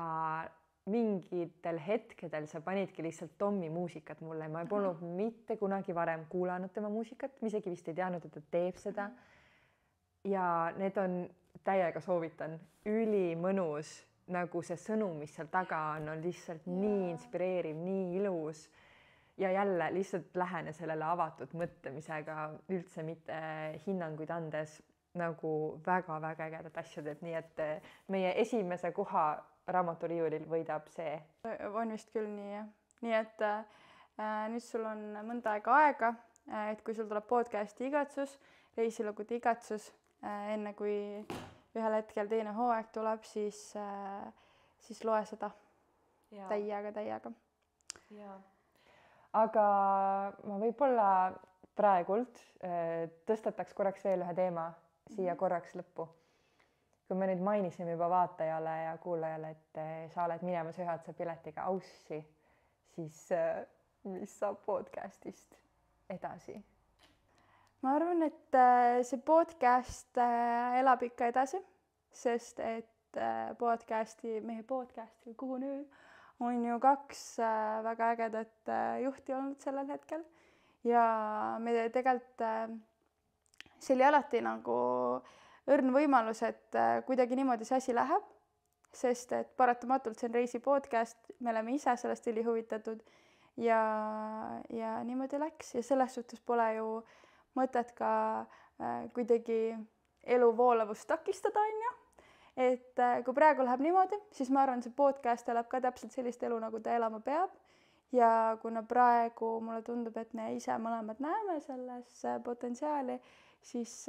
mingitel hetkedel sa panidki lihtsalt Tommi muusikat mulle. Ma ei polnud mitte kunagi varem kuulanud tema muusikat, ma isegi vist ei teadnud, et ta teeb seda. Ja need on täiega soovitan, ülimõnus, nagu see sõnum, mis seal taga on lihtsalt nii inspireeriv, nii ilus ja jälle lihtsalt lähene sellele avatud mõtlemisega, üldse mitte hinnanguid andes, nagu väga-väga ägedat asja teeb, nii et meie esimese koha raamaturiiulil võidab see. On vist küll nii, jah. Nii et nüüd sul on mõnda aega, et kui sul tuleb podcasti igatsus, reisilugude igatsus, enne kui ühel hetkel teine hooaeg tuleb, siis loe seda täiega. Aga ma võib-olla praegult tõstataks korraks veel ühe teema siia korraks lõppu. Kui me nüüd mainisime juba vaatajale ja kuulajale, et sa oled minemas ühatse piletiga Aussi, siis mis saab podcastist edasi? Ma arvan, et see podcast elab ikka edasi, sest et meie podcasti, kuhu nüüd, on ju 2 väga ägedat juhti olnud sellel hetkel ja me tegelikult, see oli alati nagu õrn võimalus, et kuidagi niimoodi see asi läheb, sest et paratamatult see on reisi podcast, me oleme ise sellest ülihuvitatud ja niimoodi läks ja selles suhtes pole ju mõtet ka kuidagi elu voolavust takistada, on ju. Et kui praegu läheb niimoodi, siis ma arvan, see podcast elab ka täpselt sellist elu, nagu ta elama peab. Ja kuna praegu mulle tundub, et me ise mõlemad näeme selles potentsiaali, siis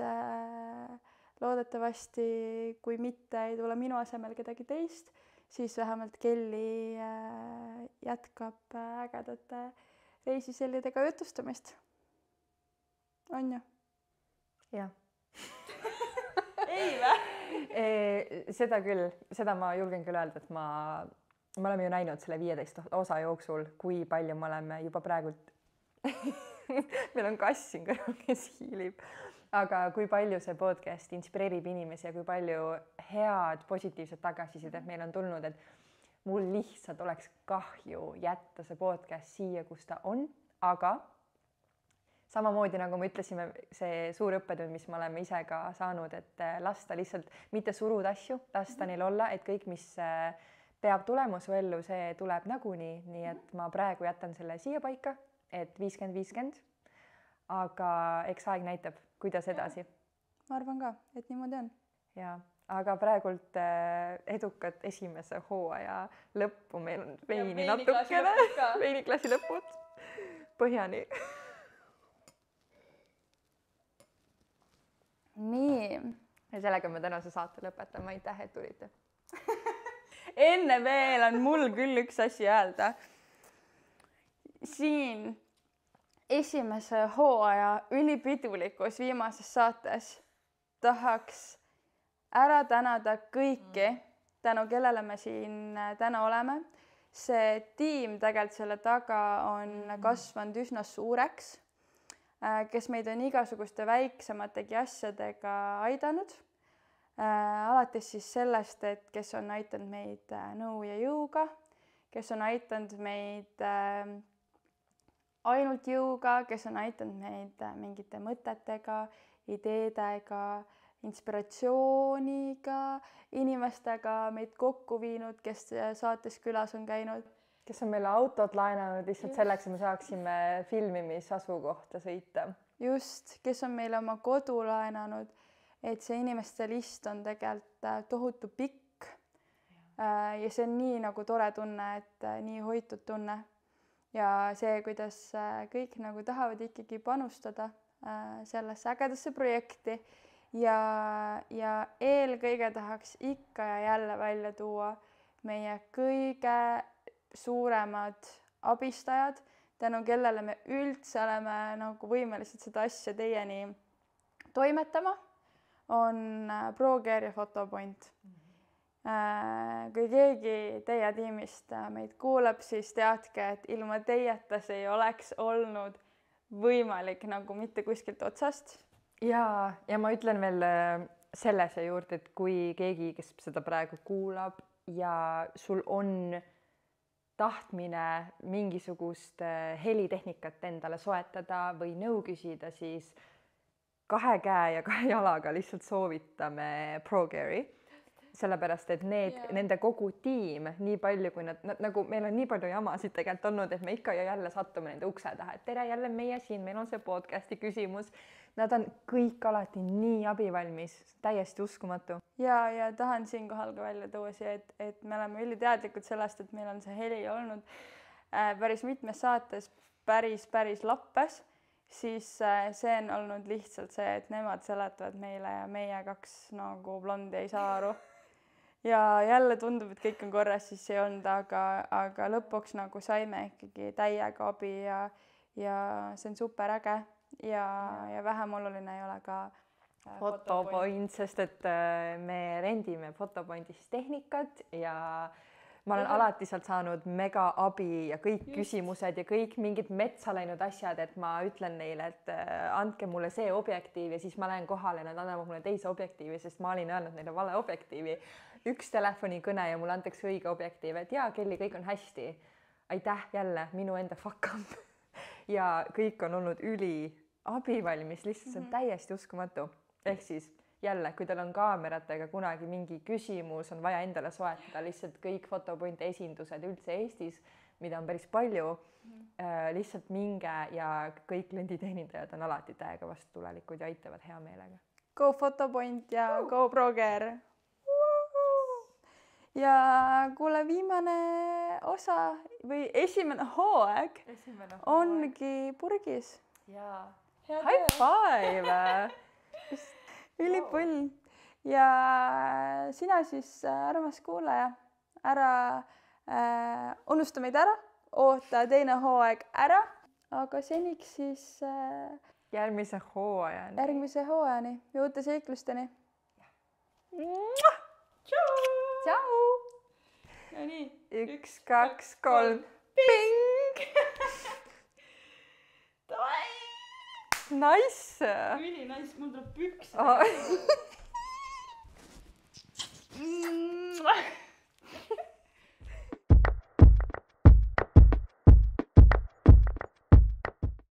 loodetavasti, kui mitte ei tule minu asemel kedagi teist, siis vähemalt Kelly jätkab ägedate reisisellidega jutustamist. On ju? Jah. Ei vä? Seda küll, seda ma julgen küll öelda, et me oleme ju näinud selle 15 osa jooksul, kui palju me oleme juba praegult meil on kass siin kõrval, kes hiilib, aga kui palju see podcast inspireerib inimesi ja kui palju head positiivset tagasisidet meil on tulnud, et mul lihtsalt oleks kahju jätta see podcast siia, kus ta on, aga samamoodi nagu me ütlesime, see suur õppetund, mis me oleme ise ka saanud, et lasta lihtsalt mitte suruda asju, lasta neil olla, et kõik, mis peab tulema su ellu, see tuleb nagunii, nii et ma praegu jätan selle siia paika, et 50-50, aga eks aeg näitab, kuidas edasi. Ma arvan ka, et niimoodi on. Ja, aga praegult edukat esimese hooaja lõppu, meil on veini natukene, veiniklassi lõpud põhjani. Nii. Ja sellega me tänase saate lõpetame. Aitäh, et tulite. Enne veel on mul küll üks asi öelda. Siin esimese hooaja ülipidulikus viimases saates tahaks ära tänada kõiki, tänu kellele me siin täna oleme. See tiim tegelikult selle taga on kasvanud üsna suureks, kes meid on igasuguste väiksemategi asjadega aidanud. Alates siis sellest, et kes on aidanud meid nõu ja jõuga, kes on aidanud meid ainult jõuga, kes on aidanud meid mingite mõtetega, ideedega, inspiratsiooniga, inimestega meid kokku viinud, kes saates külas on käinud. Kes on meile autot laenanud lihtsalt selleks, et me saaksime filmimisasukohta sõita. just, kes on meile oma kodu laenanud, et see inimeste list on tegelikult tohutu pikk. Ja see on nii nagu tore tunne, et nii hoitud tunne. Ja see, kuidas kõik nagu tahavad ikkagi panustada sellesse ägedasse projekti ja eelkõige tahaks ikka ja jälle välja tuua meie kõige suuremad abistajad, tänu kellele me üldse oleme nagu võimelised seda asja teieni toimetama, on ProCare ja Photopoint. Kui keegi teie tiimist meid kuulab, siis teadke, et ilma teieta see ei oleks olnud võimalik nagu mitte kuskilt otsast. Ja ma ütlen veel sellese juurde, et kui keegi, kes seda praegu kuulab ja sul on tahtmine mingisugust helitehnikat endale soetada või nõu küsida, siis 2 käe ja 2 jalaga lihtsalt soovitame ProCare'i. Sellepärast, et nende kogu tiim, nii palju kui nad nagu meil on nii palju jamasid tegelikult olnud, et me ikka ja jälle sattume nende ukse taha, et tere jälle meie siin, meil on see podcasti küsimus. Nad on kõik alati nii abivalmis, täiesti uskumatu. Ja tahan siinkohal ka välja tuua see, et me oleme üliteadlikud sellest, et meil on see heli olnud päris mitmes saates päris lappes, siis see on olnud lihtsalt see, et nemad seletavad meile ja meie 2 nagu blondi ei saa aru. Ja jälle tundub, et kõik on korras, siis ei olnud, aga lõpuks nagu saime ikkagi täiega abi ja see on super äge ja vähem oluline ei ole ka Photopoint, sest et me rendime Photopointist tehnikat ja ma olen alati sealt saanud mega abi ja kõik küsimused ja kõik mingid metsa läinud asjad, et ma ütlen neile, et andke mulle see objektiiv ja siis ma lähen kohale, nad annavad mulle teise objektiivi, sest ma olin öelnud neile vale objektiivi. 1 telefonikõne ja mulle antakse õige objektiiv, et jaa, Kelly, kõik on hästi. Aitäh jälle, minu enda fuck up. Ja kõik on olnud üli abivalmis, lihtsalt see on täiesti uskumatu. Ehk siis jälle, kui teil on kaameratega kunagi mingi küsimus, on vaja endale soetada, lihtsalt kõik Photopointi esindused üldse Eestis, mida on päris palju, lihtsalt minge ja kõik klienditeenindajad on alati täiega vastutulelikud ja aitavad hea meelega. Go Photopoint ja go ProCare! Ja kuule, viimane osa või esimene hooaeg ongi purgis. Jaa. High five! Ülipull. Ja sina siis, armas kuulaja, ära unusta meid ära, oota teine hooaeg ära, aga seniks siis järgmise hooajani ja uute seiklusteni. Tšau! No nii. 1, 2, 3. Ping! Nice! Üli nice, mul tuleb püks.